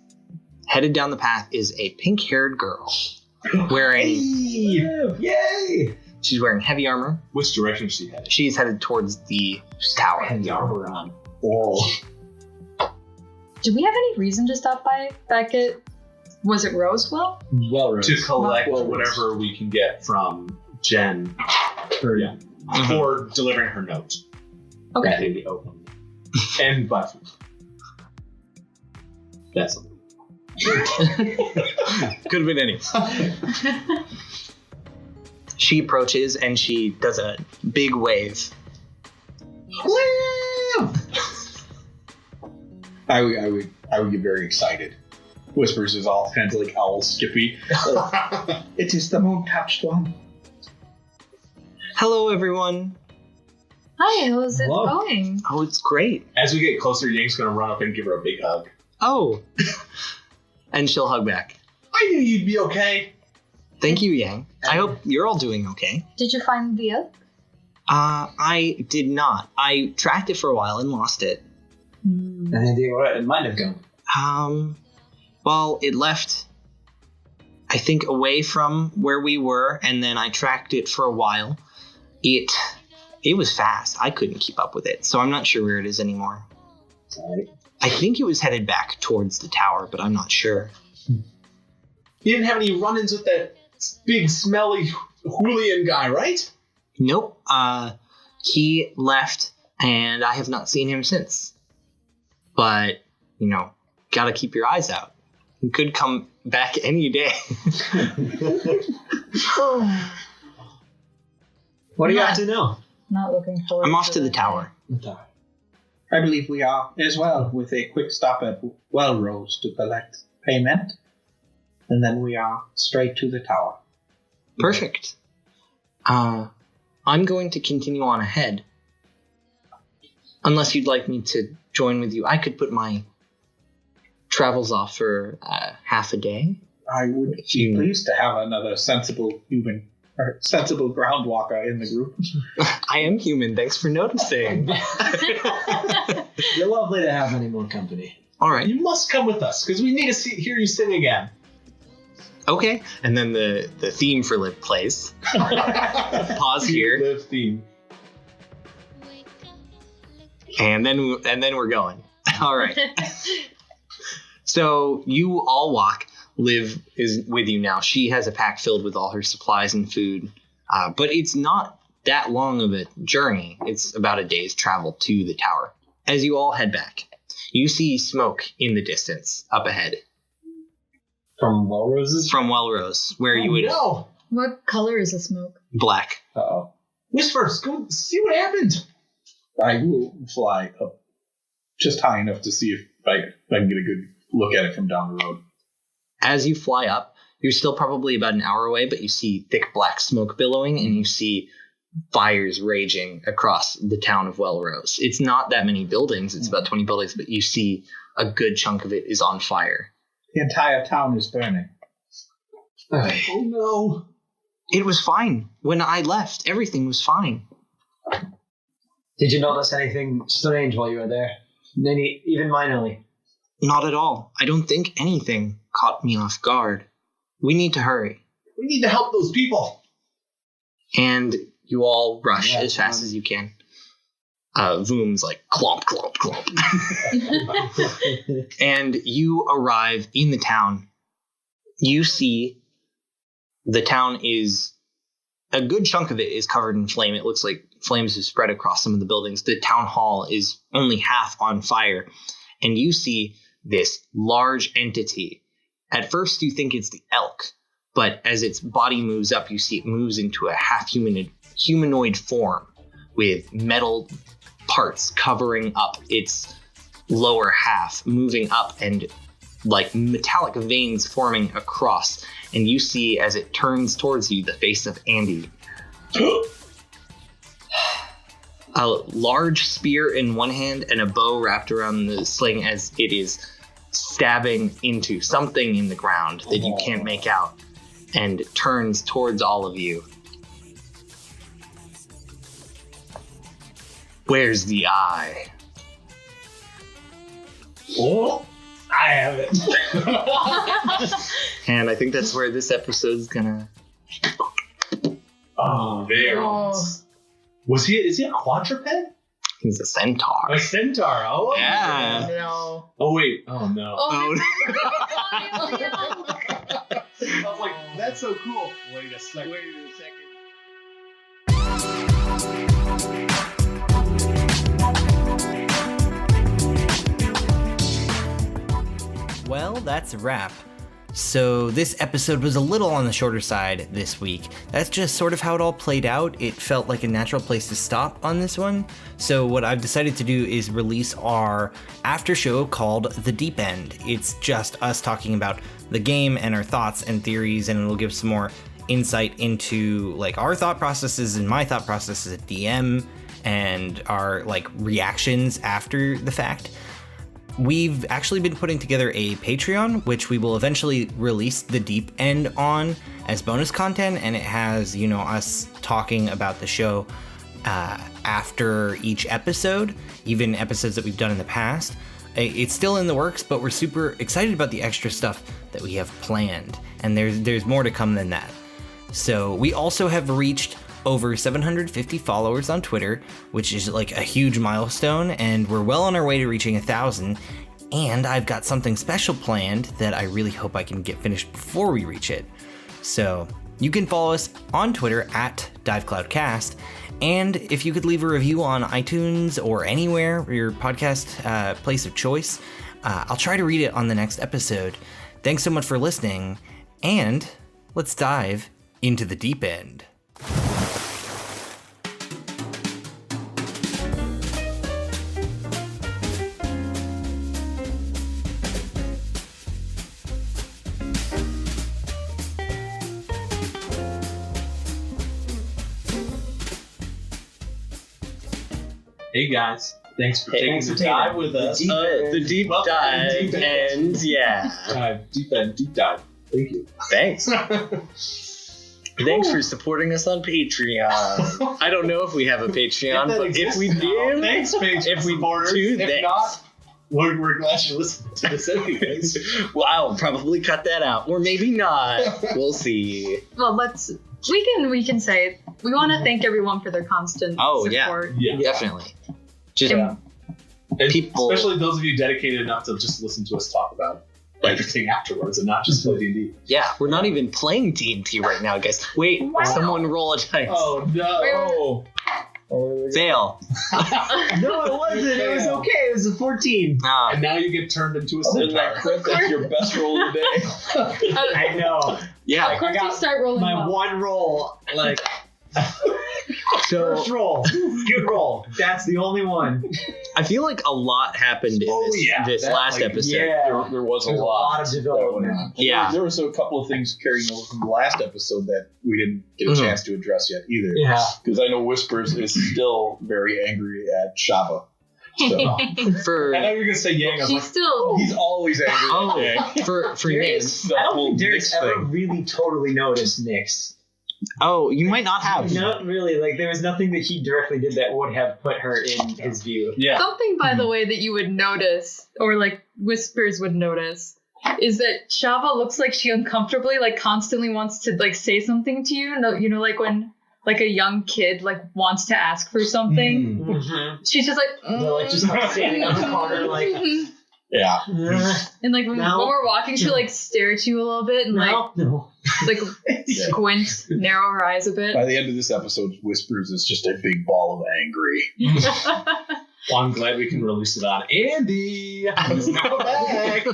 Speaker 1: headed down the path is a pink-haired girl wearing.
Speaker 3: Yay!
Speaker 1: She's wearing heavy armor.
Speaker 3: Which direction is she headed?
Speaker 1: She's headed towards the tower.
Speaker 5: Heavy armor on.
Speaker 3: Oh.
Speaker 2: Do we have any reason to stop by back at, was it Rosewell?
Speaker 5: Well,
Speaker 3: To collect
Speaker 4: Well,
Speaker 3: whatever we can get from Jen for delivering her note.
Speaker 2: Okay.
Speaker 3: That can be opened. And buy food. That's all.
Speaker 1: Could have been any. She approaches and she does a big wave.
Speaker 4: I would get very excited. Whispers is all kinds of like owl skippy. It is the moon-touched one.
Speaker 1: Hello, everyone.
Speaker 2: Hi, how's it
Speaker 5: Hello.
Speaker 2: going?
Speaker 1: Oh, it's great.
Speaker 3: As we get closer, Yang's gonna run up and give her a big hug.
Speaker 1: Oh. And she'll hug back.
Speaker 3: I knew you'd be okay.
Speaker 1: Thank you, Yang. I hope you're all doing okay.
Speaker 2: Did you find the elk?
Speaker 1: I did not. I tracked it for a while and lost it.
Speaker 5: Any idea where it might have gone?
Speaker 1: Well, it left, I think, away from where we were, and then I tracked it for a while. It was fast. I couldn't keep up with it, so I'm not sure where it is anymore.
Speaker 5: Sorry.
Speaker 1: I think it was headed back towards the tower, but I'm not sure.
Speaker 3: You didn't have any run-ins with that big, smelly Julian guy, right?
Speaker 1: Nope. He left, and I have not seen him since. But, gotta keep your eyes out. He could come back any day.
Speaker 5: What do you have to know?
Speaker 2: Not looking forward
Speaker 1: I'm off to the
Speaker 2: that.
Speaker 1: tower.
Speaker 4: I believe we are as well, with a quick stop at Wellrose to collect payment. And then we are straight to the tower.
Speaker 1: Perfect. I'm going to continue on ahead. Unless you'd like me to join with you. I could put my travels off for half a day.
Speaker 4: I would be pleased to have another sensible human, or sensible ground walker in the group.
Speaker 1: I am human. Thanks for noticing.
Speaker 5: You're lovely to have any more company.
Speaker 1: All right.
Speaker 3: You must come with us, because we need to hear you sing again.
Speaker 1: Okay. And then the theme for Live plays. Pause here.
Speaker 3: Live theme.
Speaker 1: And then we're going. All right. So you all walk. Liv is with you now. She has a pack filled with all her supplies and food. But it's not that long of a journey. It's about a day's travel to the tower. As you all head back, you see smoke in the distance up ahead.
Speaker 5: From Wellrose's?
Speaker 1: From Wellrose, where you would...
Speaker 3: No.
Speaker 2: What color is the smoke?
Speaker 1: Black.
Speaker 5: Uh-oh.
Speaker 3: Whispers, go see what happened.
Speaker 4: I will fly up just high enough to see if I can get a good look at it from down the road.
Speaker 1: As you fly up, you're still probably about an hour away, but you see thick black smoke billowing, and you see fires raging across the town of Wellrose. It's not that many buildings. It's about 20 buildings, but you see a good chunk of it is on fire.
Speaker 4: The entire town is burning.
Speaker 3: Oh no.
Speaker 1: It was fine. When I left, everything was fine.
Speaker 5: Did you notice anything strange while you were there? Even minorly?
Speaker 1: Not at all. I don't think anything caught me off guard. We need to hurry.
Speaker 3: We need to help those people.
Speaker 1: And you all rush as fast as you can. Voom's like clomp, clomp, clomp. And you arrive in the town. You see the town is... A good chunk of it is covered in flame. It looks like flames have spread across some of the buildings. The town hall is only half on fire. And you see this large entity. At first, you think it's the elk. But as its body moves up, you see it moves into a humanoid form with metal parts covering up its lower half, moving up and like metallic veins forming across. And you see as it turns towards you the face of Andy. A large spear in one hand and a bow wrapped around the sling as it is stabbing into something in the ground that you can't make out, and turns towards all of you. Where's the eye?
Speaker 3: Oh, I have it.
Speaker 1: And I think that's where this episode's gonna...
Speaker 3: Oh, there.
Speaker 2: Oh.
Speaker 3: Is he a quadruped?
Speaker 1: He's a centaur.
Speaker 3: A centaur. Oh,
Speaker 1: Yeah.
Speaker 2: No.
Speaker 3: Oh, wait. Oh, no.
Speaker 2: Oh,
Speaker 3: I was like, that's so cool. Wait a second.
Speaker 6: Well, that's a wrap. So this episode was a little on the shorter side this week. That's just sort of how it all played out. It felt like a natural place to stop on this one. So what I've decided to do is release our after show called The Deep End. It's just us talking about the game and our thoughts and theories, and it'll give some more insight into like our thought processes and my thought processes at DM and our like reactions after the fact. We've actually been putting together a Patreon, which we will eventually release The Deep End on as bonus content, and it has, you know, us talking about the show after each episode, even episodes that we've done in the past. It's still in the works, but we're super excited about the extra stuff that we have planned, and there's more to come than that. So we also have reached over 750 followers on Twitter, which is like a huge milestone, and we're well on our way to reaching 1,000. And I've got something special planned that I really hope I can get finished before we reach it. So you can follow us on Twitter at DiveCloudCast, and if you could leave a review on iTunes or anywhere, your podcast place of choice, I'll try to read it on the next episode. Thanks so much for listening, and let's dive into the deep end.
Speaker 3: Hey, guys. Thanks for taking the dive with us.
Speaker 1: The deep dive and
Speaker 3: Deep dive. Thank you.
Speaker 1: Thanks. Thanks for supporting us on Patreon. I don't know if we have a Patreon, but if we do,
Speaker 3: thanks, Patreon.
Speaker 1: If we
Speaker 3: supporters.
Speaker 1: do,
Speaker 3: if
Speaker 1: thanks.
Speaker 3: not, we're glad you listened to this anyways.
Speaker 1: Well, I'll probably cut that out, or maybe not. We'll see.
Speaker 2: Well, we can say we want to thank everyone for their constant support.
Speaker 3: Yeah,
Speaker 1: definitely. Just
Speaker 3: And
Speaker 1: people,
Speaker 3: especially those of you dedicated enough to just listen to us talk about everything afterwards and not just play D&D.
Speaker 1: Yeah, we're not even playing TNT right now, guys. Wait, someone roll a dice.
Speaker 3: Oh no!
Speaker 1: Fail.
Speaker 5: No, it wasn't. It was okay. It was a 14.
Speaker 3: And now you get turned into a centaur.
Speaker 4: That's your best roll of the day.
Speaker 5: I know.
Speaker 1: Yeah.
Speaker 2: Of course, you start rolling
Speaker 5: My
Speaker 2: well.
Speaker 5: one roll, like
Speaker 1: So
Speaker 5: first roll, good roll. That's the only one.
Speaker 1: I feel like a lot happened in this last episode.
Speaker 5: Yeah,
Speaker 4: There was a
Speaker 5: there's
Speaker 4: lot.
Speaker 5: of development.
Speaker 1: Yeah.
Speaker 4: There was a couple of things carrying over from the last episode that we didn't get a chance to address yet either.
Speaker 5: Yeah.
Speaker 4: Because I know Whispers is still very angry at Shava. So,
Speaker 1: For
Speaker 3: I know you're gonna say Yangne. I was
Speaker 2: She's
Speaker 3: like,
Speaker 2: still.
Speaker 4: he's always angry at Yangne.
Speaker 1: for
Speaker 5: Darius,
Speaker 1: Nick.
Speaker 5: I don't think
Speaker 4: Nyx
Speaker 5: Darius ever
Speaker 4: thing.
Speaker 5: really totally noticed Nyx.
Speaker 1: Oh, you might not have.
Speaker 5: Not really. Like, there was nothing that he directly did that would have put her in his view.
Speaker 3: yeah.
Speaker 2: Something, by the way, that you would notice, or like Whispers would notice, is that Shava looks like she uncomfortably, like, constantly wants to like say something to you. No, you know, like when like a young kid like wants to ask for something.
Speaker 5: Mm-hmm.
Speaker 2: She's just like,
Speaker 5: They're, like, just like standing on the corner, like,
Speaker 4: Yeah.
Speaker 2: and like when we're walking, she'll like stare at you a little bit and
Speaker 5: no.
Speaker 2: like squint, narrow her eyes a bit.
Speaker 4: By the end of this episode, Whispers is just a big ball of angry.
Speaker 3: Well, I'm glad we can release it on Andy. He's now back.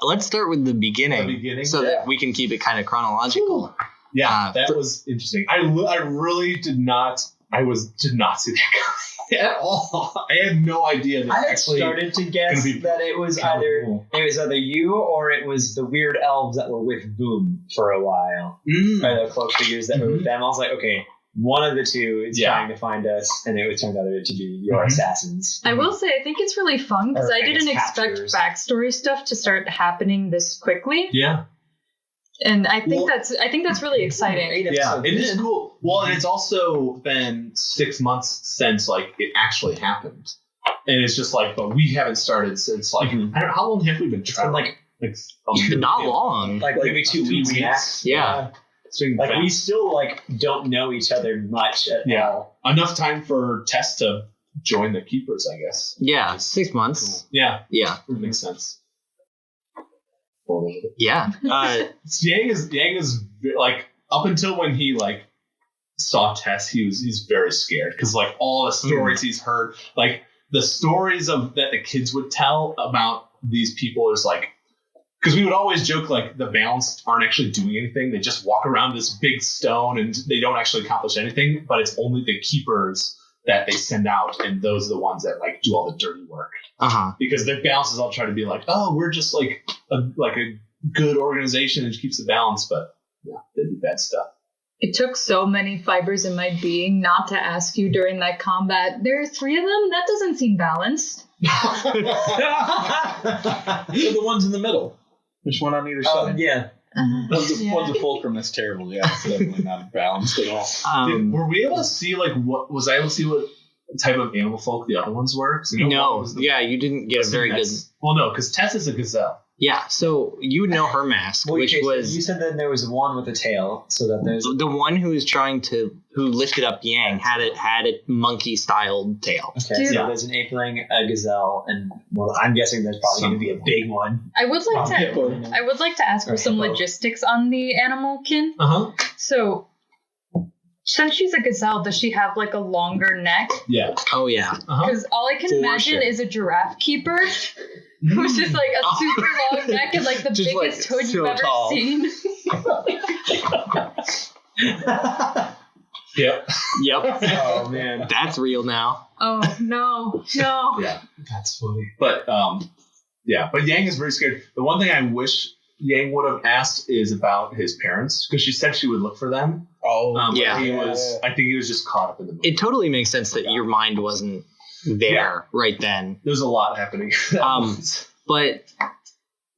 Speaker 1: Let's start with the beginning, so that we can keep it kind of chronological.
Speaker 3: Yeah, that was interesting. I really did not see that coming at all. I had no idea that
Speaker 5: I had
Speaker 3: actually
Speaker 5: started to guess that it was either you or it was the weird elves that were with Boom for a while, or the cloak figures that were with them. I was like, okay, one of the two is trying to find us, and it would turn out to be your assassins.
Speaker 2: I will say, I think it's really fun because I didn't expect backstory stuff to start happening this quickly.
Speaker 3: Yeah.
Speaker 2: And I think that's really exciting.
Speaker 3: Yeah, it is cool. Well, and it's also been 6 months since like it actually happened, and it's just like, but we haven't started since like I don't know how long have we been traveling?
Speaker 5: Like
Speaker 1: Not long.
Speaker 5: Like maybe 2 weeks.
Speaker 1: Yeah.
Speaker 3: swing
Speaker 5: Like
Speaker 3: fast.
Speaker 5: we still like don't know each other much at all.
Speaker 3: Enough time for Tess to join the keepers, I guess.
Speaker 1: Yeah, 6 months.
Speaker 3: Yeah,
Speaker 1: Yeah.
Speaker 3: that makes sense.
Speaker 1: Yeah.
Speaker 3: Yangne is like up until when he like saw Tess, he's very scared because like all the stories he's heard, like the stories of that the kids would tell about these people is like, because we would always joke like the Balanced aren't actually doing anything. They just walk around this big stone and they don't actually accomplish anything, but it's only the keepers that they send out, and those are the ones that like do all the dirty work. Because the Balances all try to be like, oh, we're just like a good organization and keeps the balance, but yeah, they do bad stuff.
Speaker 2: It took so many fibers in my being not to ask you during that combat. There are 3 of them? That doesn't seem balanced.
Speaker 4: They're the ones in the middle. There's one on either side.
Speaker 5: Yeah.
Speaker 4: One's a fulcrum that's terrible. Yeah, it's definitely not balanced at all.
Speaker 3: Were we able to see like what was I able to see what type of animal folk the other ones were?
Speaker 1: No. Yeah, you didn't get a very good.
Speaker 3: Well, no, because Tess is a gazelle.
Speaker 1: Yeah, so you would know her mask, which was
Speaker 5: you said that there was one with a tail, so that there's
Speaker 1: the one who lifted up Yangne had a monkey styled tail.
Speaker 5: okay.
Speaker 2: Dude.
Speaker 5: So there's an apeling, a gazelle, and well, I'm guessing there's probably going to be a big one.
Speaker 2: I would like to ask for some logistics on the animal kin. So, since she's a gazelle, does she have like a longer neck?
Speaker 3: Yeah.
Speaker 1: Oh yeah.
Speaker 2: Because all I can
Speaker 1: For
Speaker 2: imagine
Speaker 1: sure.
Speaker 2: is a giraffe keeper who's just like a super long neck and like the
Speaker 1: Just,
Speaker 2: biggest
Speaker 1: like,
Speaker 2: hood
Speaker 1: so
Speaker 2: you've ever
Speaker 1: tall.
Speaker 2: seen.
Speaker 3: Yep.
Speaker 1: Yep.
Speaker 5: Oh man.
Speaker 1: That's real now.
Speaker 2: Oh no.
Speaker 3: Yeah, that's funny. But but Yangne is very scared. The one thing I wish Yangne would have asked is about his parents, because she said she would look for them.
Speaker 1: Yeah.
Speaker 3: I think he was just caught up in the movie.
Speaker 1: It totally makes sense that your mind wasn't there right then.
Speaker 3: There's a lot happening.
Speaker 1: But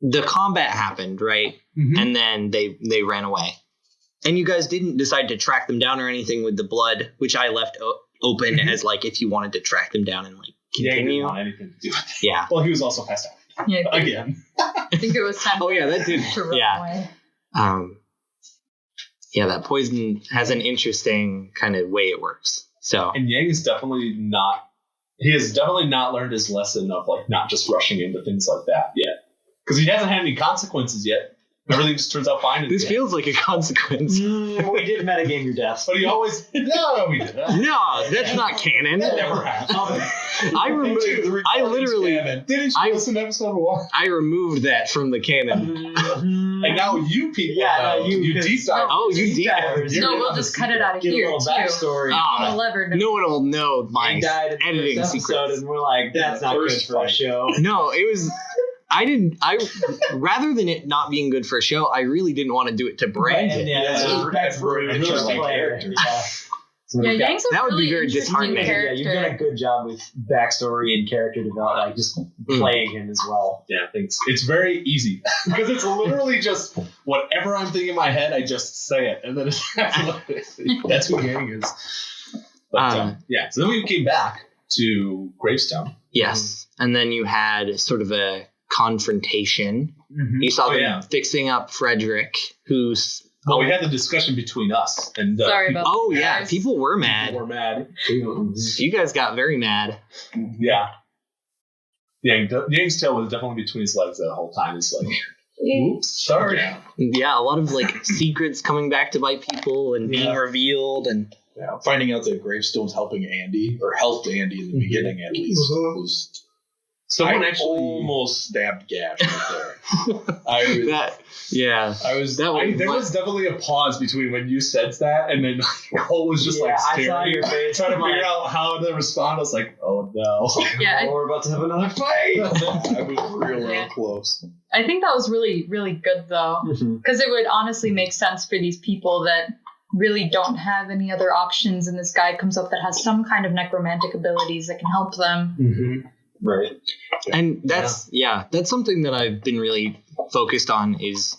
Speaker 1: the combat happened, right? And then they ran away. And you guys didn't decide to track them down or anything with the blood, which I left open as like if you wanted to track them down and like
Speaker 3: Yangne didn't
Speaker 1: continue.
Speaker 3: want anything to do with it.
Speaker 1: Yeah.
Speaker 3: Well, he was also passed out
Speaker 2: Yeah,
Speaker 3: again.
Speaker 2: I think it was time
Speaker 1: Oh yeah, that did.
Speaker 2: to run
Speaker 1: Yeah.
Speaker 2: away.
Speaker 1: Yeah, that poison has an interesting kind of way it works. So
Speaker 3: And Yangne is definitely not. He has definitely not learned his lesson of like not just rushing into things like that yet, because he hasn't had any consequences yet. Everything just turns out fine. In
Speaker 1: this
Speaker 3: the end.
Speaker 1: feels like a consequence.
Speaker 5: We did metagame your death.
Speaker 3: But he always no, we didn't.
Speaker 1: No, that's not canon.
Speaker 3: That never happened.
Speaker 1: I literally
Speaker 3: Didn't you listen to episode 1?
Speaker 1: I removed that from the canon.
Speaker 3: And now you people,
Speaker 5: Yeah,
Speaker 3: know,
Speaker 5: you
Speaker 3: you
Speaker 5: could-
Speaker 3: deep dive.
Speaker 1: Oh, you deep
Speaker 5: divers.
Speaker 2: No, we'll just cut it out of
Speaker 5: Get a
Speaker 2: here
Speaker 5: little
Speaker 2: too.
Speaker 5: backstory.
Speaker 1: Ah,
Speaker 2: I'll never know.
Speaker 1: no one will know my
Speaker 5: He died in the
Speaker 1: editing
Speaker 5: first episode,
Speaker 1: secrets.
Speaker 5: and we're like, that's not good
Speaker 3: First
Speaker 5: for a
Speaker 3: fight.
Speaker 5: show.
Speaker 1: No, it was. Rather than it not being good for a show, I really didn't want to do it to brand it.
Speaker 5: That's
Speaker 3: Interesting
Speaker 5: interesting
Speaker 3: character.
Speaker 2: Yeah, Yang's a
Speaker 1: That would be
Speaker 2: really
Speaker 1: very
Speaker 2: interesting
Speaker 1: disheartening.
Speaker 2: character.
Speaker 5: Yeah, you've done a good job with backstory and character development, like just playing him as well.
Speaker 3: Yeah, thanks. It's very easy because it's literally just whatever I'm thinking in my head, I just say it, and then that's who Yangne is. But yeah, so then we came back to Gravestone.
Speaker 1: Yes, and then you had sort of a confrontation. You saw them fixing up Frederick, who's.
Speaker 3: Well, we had the discussion between us and
Speaker 2: Sorry about
Speaker 1: Oh
Speaker 2: that,
Speaker 1: yeah,
Speaker 2: guys.
Speaker 1: people were mad.
Speaker 3: We're mad.
Speaker 1: You guys got very mad.
Speaker 3: Yeah. Yang's tail was definitely between his legs the whole time. It's like, oops, sorry.
Speaker 1: Yeah, a lot of like secrets coming back to bite people and being revealed, and
Speaker 4: Finding out that Gravestone's helping Andy, or helped Andy in the beginning at least, was
Speaker 3: Someone
Speaker 4: I
Speaker 3: actually
Speaker 4: almost stabbed Gash right there. I was
Speaker 3: there was definitely a pause between when you said that and then Cole was just like
Speaker 5: I
Speaker 3: staring,
Speaker 5: saw your face.
Speaker 3: trying to figure out how to respond. I was like, oh no.
Speaker 2: Yeah,
Speaker 5: we're about to have another fight.
Speaker 4: I was real close.
Speaker 2: I think that was really, really good though, because it would honestly make sense for these people that really don't have any other options, and this guy comes up that has some kind of necromantic abilities that can help them.
Speaker 5: Right.
Speaker 1: and that's that's something that I've been really focused on, is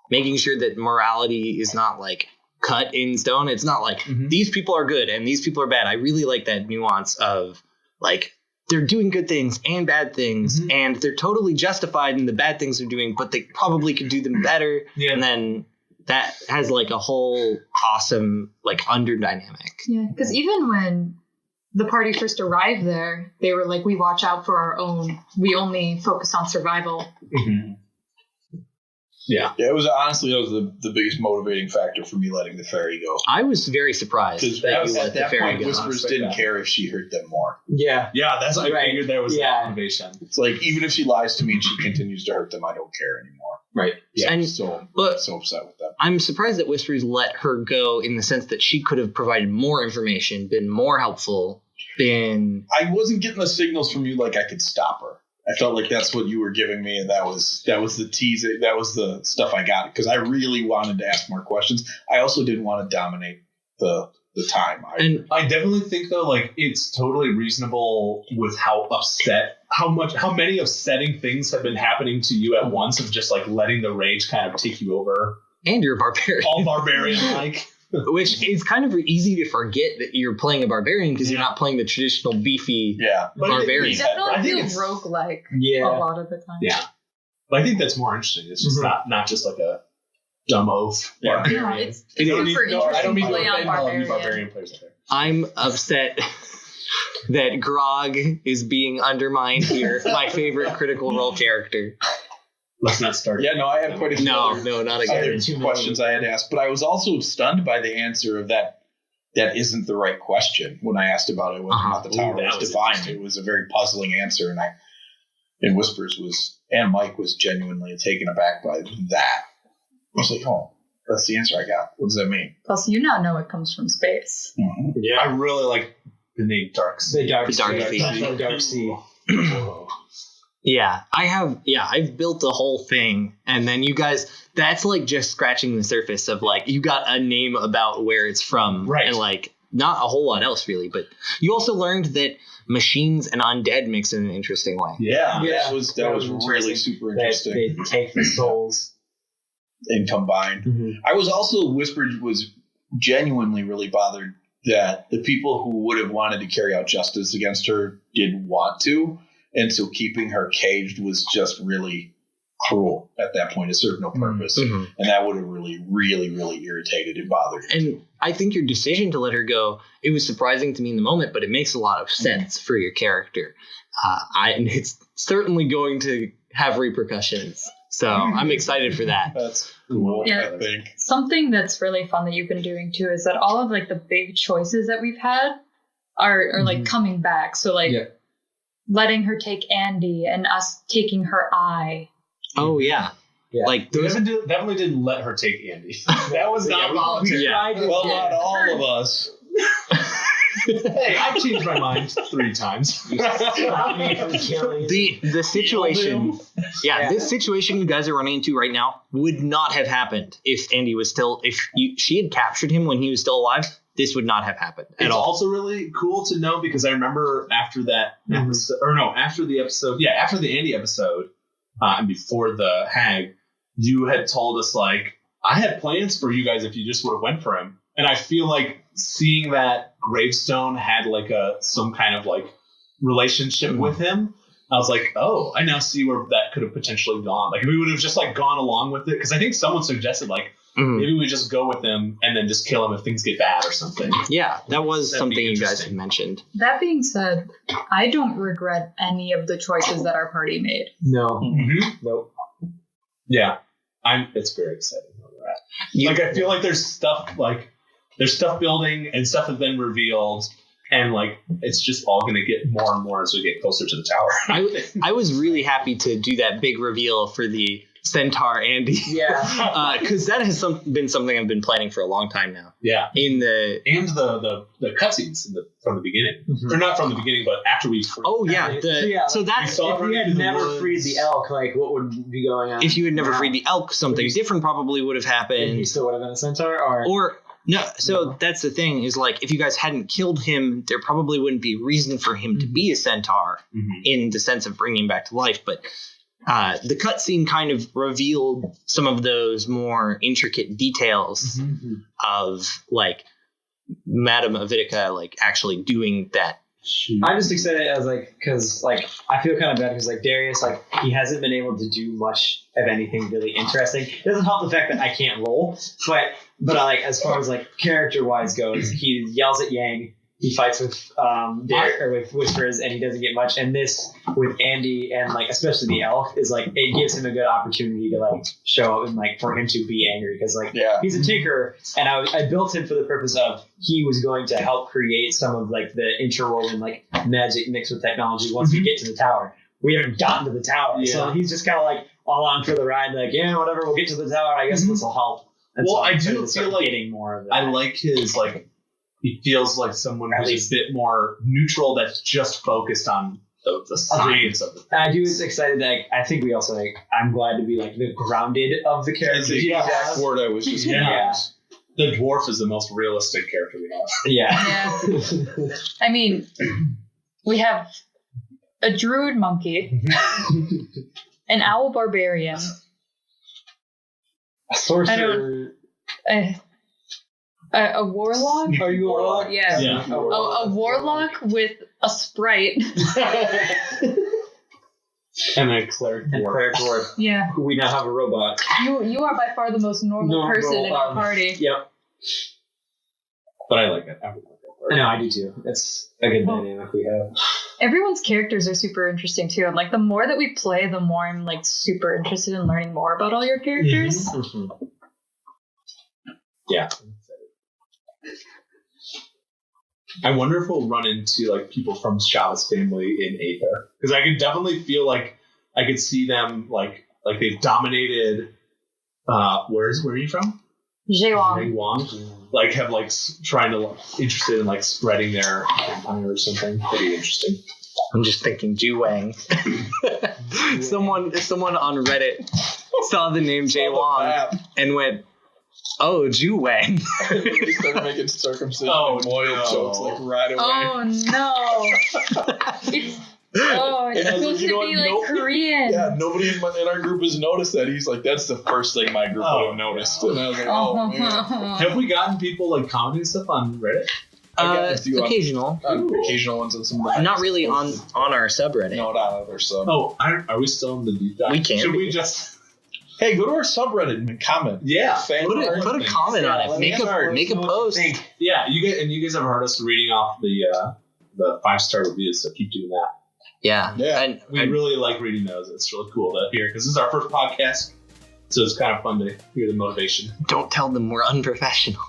Speaker 1: making sure that morality is not like cut in stone. It's not like these people are good and these people are bad. I really like that nuance of like they're doing good things and bad things, and they're totally justified in the bad things they're doing, but they probably could do them better. And then that has like a whole awesome like under dynamic.
Speaker 2: Yeah, because even when the party first arrived there, they were like, we watch out for our own. We only focus on survival.
Speaker 3: Mm-hmm. Yeah.
Speaker 4: It was honestly the biggest motivating factor for me letting the fairy go.
Speaker 1: I was very surprised that you let
Speaker 4: At
Speaker 1: the
Speaker 4: that
Speaker 1: fairy
Speaker 4: point,
Speaker 1: go.
Speaker 4: Whispers didn't care if she hurt them more.
Speaker 5: Yeah.
Speaker 3: Yeah, that's what I figured there was that motivation.
Speaker 4: It's like, even if she lies to me and she continues to hurt them, I don't care anymore.
Speaker 3: Right.
Speaker 4: Yeah,
Speaker 1: And-
Speaker 4: so upset with them.
Speaker 1: I'm surprised that Whispers let her go in the sense that she could have provided more information, been more helpful, been...
Speaker 4: I wasn't getting the signals from you like I could stop her. I felt like that's what you were giving me, and that was the teaser. That was the stuff I got, because I really wanted to ask more questions. I also didn't want to dominate the time.
Speaker 1: And
Speaker 3: I definitely think though, like, it's totally reasonable with how many upsetting things have been happening to you at once, of just like letting the rage kind of take you over.
Speaker 1: and you're a barbarian.
Speaker 3: All barbarian like.
Speaker 1: Which is kind of easy to forget that you're playing a barbarian because you're not playing the traditional beefy barbarian.
Speaker 2: It definitely
Speaker 3: I think
Speaker 2: feels roguelike
Speaker 5: Yeah.
Speaker 2: a lot of the time.
Speaker 3: Yeah. But I think that's more interesting. It's just not just like a dumb oaf barbarian.
Speaker 2: No, it's
Speaker 1: It is.
Speaker 2: super
Speaker 3: I don't
Speaker 2: interesting
Speaker 3: mean
Speaker 2: play on
Speaker 3: barbarian
Speaker 2: barbarian.
Speaker 3: players out there.
Speaker 1: I'm upset that Grog is being undermined here. My favorite critical role character.
Speaker 3: Let's not start.
Speaker 4: Yeah, no, I have quite a few
Speaker 1: No,
Speaker 4: other
Speaker 1: not again.
Speaker 4: questions I had asked, but I was also stunned by the answer of that isn't the right question when I asked about it, whether or not the tower
Speaker 3: Ooh, that
Speaker 4: was
Speaker 3: was
Speaker 4: divine.
Speaker 3: interesting.
Speaker 4: It was a very puzzling answer, and Whispers and Mike was genuinely taken aback by that. I was like, oh, that's the answer I got. What does that mean?
Speaker 2: Plus, you now know it comes from space.
Speaker 4: Mm-hmm.
Speaker 3: Yeah, I really like the name Dark Sea.
Speaker 5: The Dark
Speaker 1: The Dark Sea.
Speaker 5: The Dark Sea.
Speaker 1: Yeah, I've built the whole thing, and then you guys, that's like just scratching the surface of like, you got a name about where it's from,
Speaker 3: Right.
Speaker 1: and like not a whole lot else really, but you also learned that machines and undead mix in an interesting way.
Speaker 3: Yeah.
Speaker 4: That was really super interesting.
Speaker 5: They take the souls.
Speaker 4: And combined.
Speaker 5: Mm-hmm.
Speaker 4: I was also was genuinely really bothered that the people who would have wanted to carry out justice against her didn't want to, and so keeping her caged was just really cruel at that point. It served no purpose,
Speaker 1: Mhm.
Speaker 4: and that would have really, really, really irritated and bothered me.
Speaker 1: And I think your decision to let her go, it was surprising to me in the moment, but it makes a lot of sense for your character. And it's certainly going to have repercussions. So I'm excited for that.
Speaker 4: That's cool.
Speaker 2: Yeah.
Speaker 4: I think.
Speaker 2: Something that's really fun that you've been doing too is that all of like the big choices that we've had are like coming back. So like letting her take Andy and us taking her eye.
Speaker 1: Oh, yeah.
Speaker 5: Yeah.
Speaker 1: Like,
Speaker 3: We
Speaker 1: those,
Speaker 3: definitely didn't let her take Andy. That was not voluntary.
Speaker 1: Yeah.
Speaker 4: Well, not all of us.
Speaker 3: Hey, I've changed my mind 3 times.
Speaker 5: Stop me from killing.
Speaker 1: the situation, this situation you guys are running into right now would not have happened if Andy was still, she had captured him when he was still alive. This would not have happened at
Speaker 3: It's
Speaker 1: all.
Speaker 3: also really cool to know because I remember after that episode, after the Andy episode, and before the hag, you had told us like, I had plans for you guys if you just would have went for him. And I feel like seeing that gravestone had like some kind of like relationship with him. I was like, oh, I now see where that could have potentially gone. Like, if we would have just like gone along with it, because I think someone suggested like, maybe we just go with him and then just kill him if things get bad or something.
Speaker 1: Yeah, that was
Speaker 3: That'd
Speaker 1: something
Speaker 3: be
Speaker 1: you guys
Speaker 3: interesting.
Speaker 1: had mentioned.
Speaker 2: That being said, I don't regret any of the choices that our party made.
Speaker 5: No.
Speaker 3: Mm-hmm.
Speaker 5: Nope.
Speaker 3: Yeah, it's very exciting where we're at.
Speaker 1: You-
Speaker 3: Like, I feel like there's stuff building and stuff has been revealed, and like it's just all going to get more and more as we get closer to the tower.
Speaker 1: I was really happy to do that big reveal for the Centaur Andy.
Speaker 5: Yeah.
Speaker 1: Because that has been something I've been planning for a long time now.
Speaker 3: Yeah,
Speaker 1: In the
Speaker 3: and the cutscenes from the beginning, or not from the beginning, but after we.
Speaker 1: oh yeah, so that
Speaker 3: We saw
Speaker 5: If we had never freed the elk, like what would be going on?
Speaker 1: if you had never freed the elk, something different probably would have
Speaker 5: Then he
Speaker 1: happened.
Speaker 5: still would have been a centaur, or
Speaker 1: No, so that's the thing is like if you guys hadn't killed him, there probably wouldn't be reason for him to be a centaur in the sense of bringing him back to life. But the cutscene kind of revealed some of those more intricate details of like Madame Avitica like actually doing that
Speaker 5: I'm just excited as because I feel kind of bad because Darius he hasn't been able to do much of anything really interesting. It doesn't help the fact that I can't roll, but as far as character wise goes, he yells at Yangne. He fights with with whispers, and he doesn't get much. And this with Andy and especially the elf is it gives him a good opportunity to show up and for him to be angry because he's a tinkerer, and I built him for the purpose of he was going to help create some of the interwoven magic mixed with technology once we get to the tower. We haven't gotten to the tower, so he's just kind of all on for the ride. Yeah, whatever. We'll get to the tower. I guess this will help. And
Speaker 3: well,
Speaker 5: so
Speaker 3: I do feel
Speaker 5: getting more of that.
Speaker 3: I like his He feels like someone who's a bit more neutral that's just focused on the science of it.
Speaker 5: I do excited that I think we also I'm glad to be the grounded of the characters.
Speaker 4: That's the exact word I was just going to use.
Speaker 3: The dwarf is the most realistic character we have.
Speaker 2: Yeah. I mean, we have a druid monkey, an owl barbarian,
Speaker 5: a sorcerer.
Speaker 2: A warlock?
Speaker 5: Are you a warlock?
Speaker 2: Yeah. A warlock with a sprite.
Speaker 3: And a cleric dwarf.
Speaker 2: Yeah.
Speaker 5: Who we now have a robot.
Speaker 2: You are by far the most normal person in our party.
Speaker 5: Yep.
Speaker 3: But I like it.
Speaker 5: No, I do too. It's a good dynamic we have.
Speaker 2: Everyone's characters are super interesting too. And the more that we play, the more I'm super interested in learning more about all your characters.
Speaker 5: Mm-hmm.
Speaker 3: Yeah. I wonder if we'll run into people from Shava's family in Aether, because I can definitely feel I could see them they've dominated. Where are you from?
Speaker 2: Jaewong.
Speaker 3: Have trying to interested in spreading their empire or something. Pretty interesting.
Speaker 1: I'm just thinking Juwang. Someone on Reddit saw the name Jaewong and went, "Oh, Juwang."
Speaker 4: They started making circumcision and loyal jokes right away.
Speaker 2: Oh no! It's supposed to be Korean.
Speaker 4: Yeah, nobody in our group has noticed that. He's that's the first thing my group would have noticed. And I was man.
Speaker 3: Have we gotten people commenting stuff on Reddit?
Speaker 1: Occasional
Speaker 4: ones and some.
Speaker 1: Not really on our subreddit.
Speaker 4: No, not on our sub.
Speaker 3: Oh, are we still in the deep dive?
Speaker 1: We can.
Speaker 3: Should we just?
Speaker 4: Hey, go to our subreddit and comment.
Speaker 3: Yeah,
Speaker 1: put a comment on it. Make a post.
Speaker 3: Yeah, you guys have heard us reading off the 5-star reviews, so keep doing that.
Speaker 1: Yeah.
Speaker 3: And we really like reading those. It's really cool to hear because this is our first podcast, so it's kind of fun to hear the motivation.
Speaker 1: Don't tell them we're unprofessional.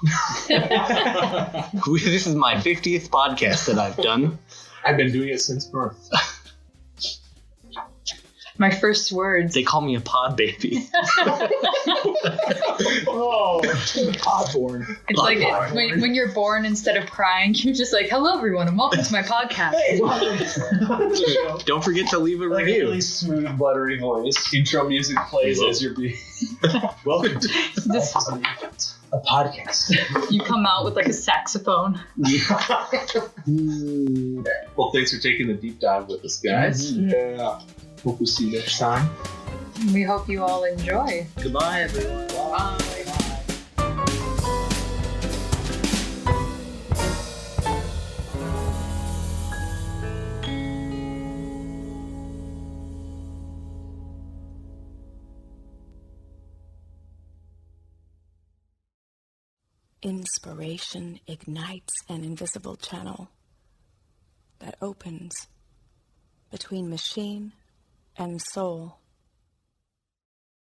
Speaker 1: This is my 50th podcast that I've done.
Speaker 3: I've been doing it since birth.
Speaker 2: My first words.
Speaker 1: They call me a pod baby.
Speaker 4: Oh, podborn.
Speaker 2: It's when you're born, instead of crying, you're just "Hello, everyone, and welcome to my podcast."
Speaker 1: Don't forget to leave a
Speaker 5: A
Speaker 1: review.
Speaker 5: really smooth, buttery voice.
Speaker 3: Intro music plays as you're being. Welcome to
Speaker 5: a podcast.
Speaker 2: You come out with a saxophone.
Speaker 3: Well, thanks for taking the deep dive with us, guys.
Speaker 4: Yeah.
Speaker 3: Hope we see you next time.
Speaker 2: We hope you all enjoy.
Speaker 1: Goodbye, everyone.
Speaker 2: Bye.
Speaker 7: Inspiration ignites an invisible channel that opens between machine and soul.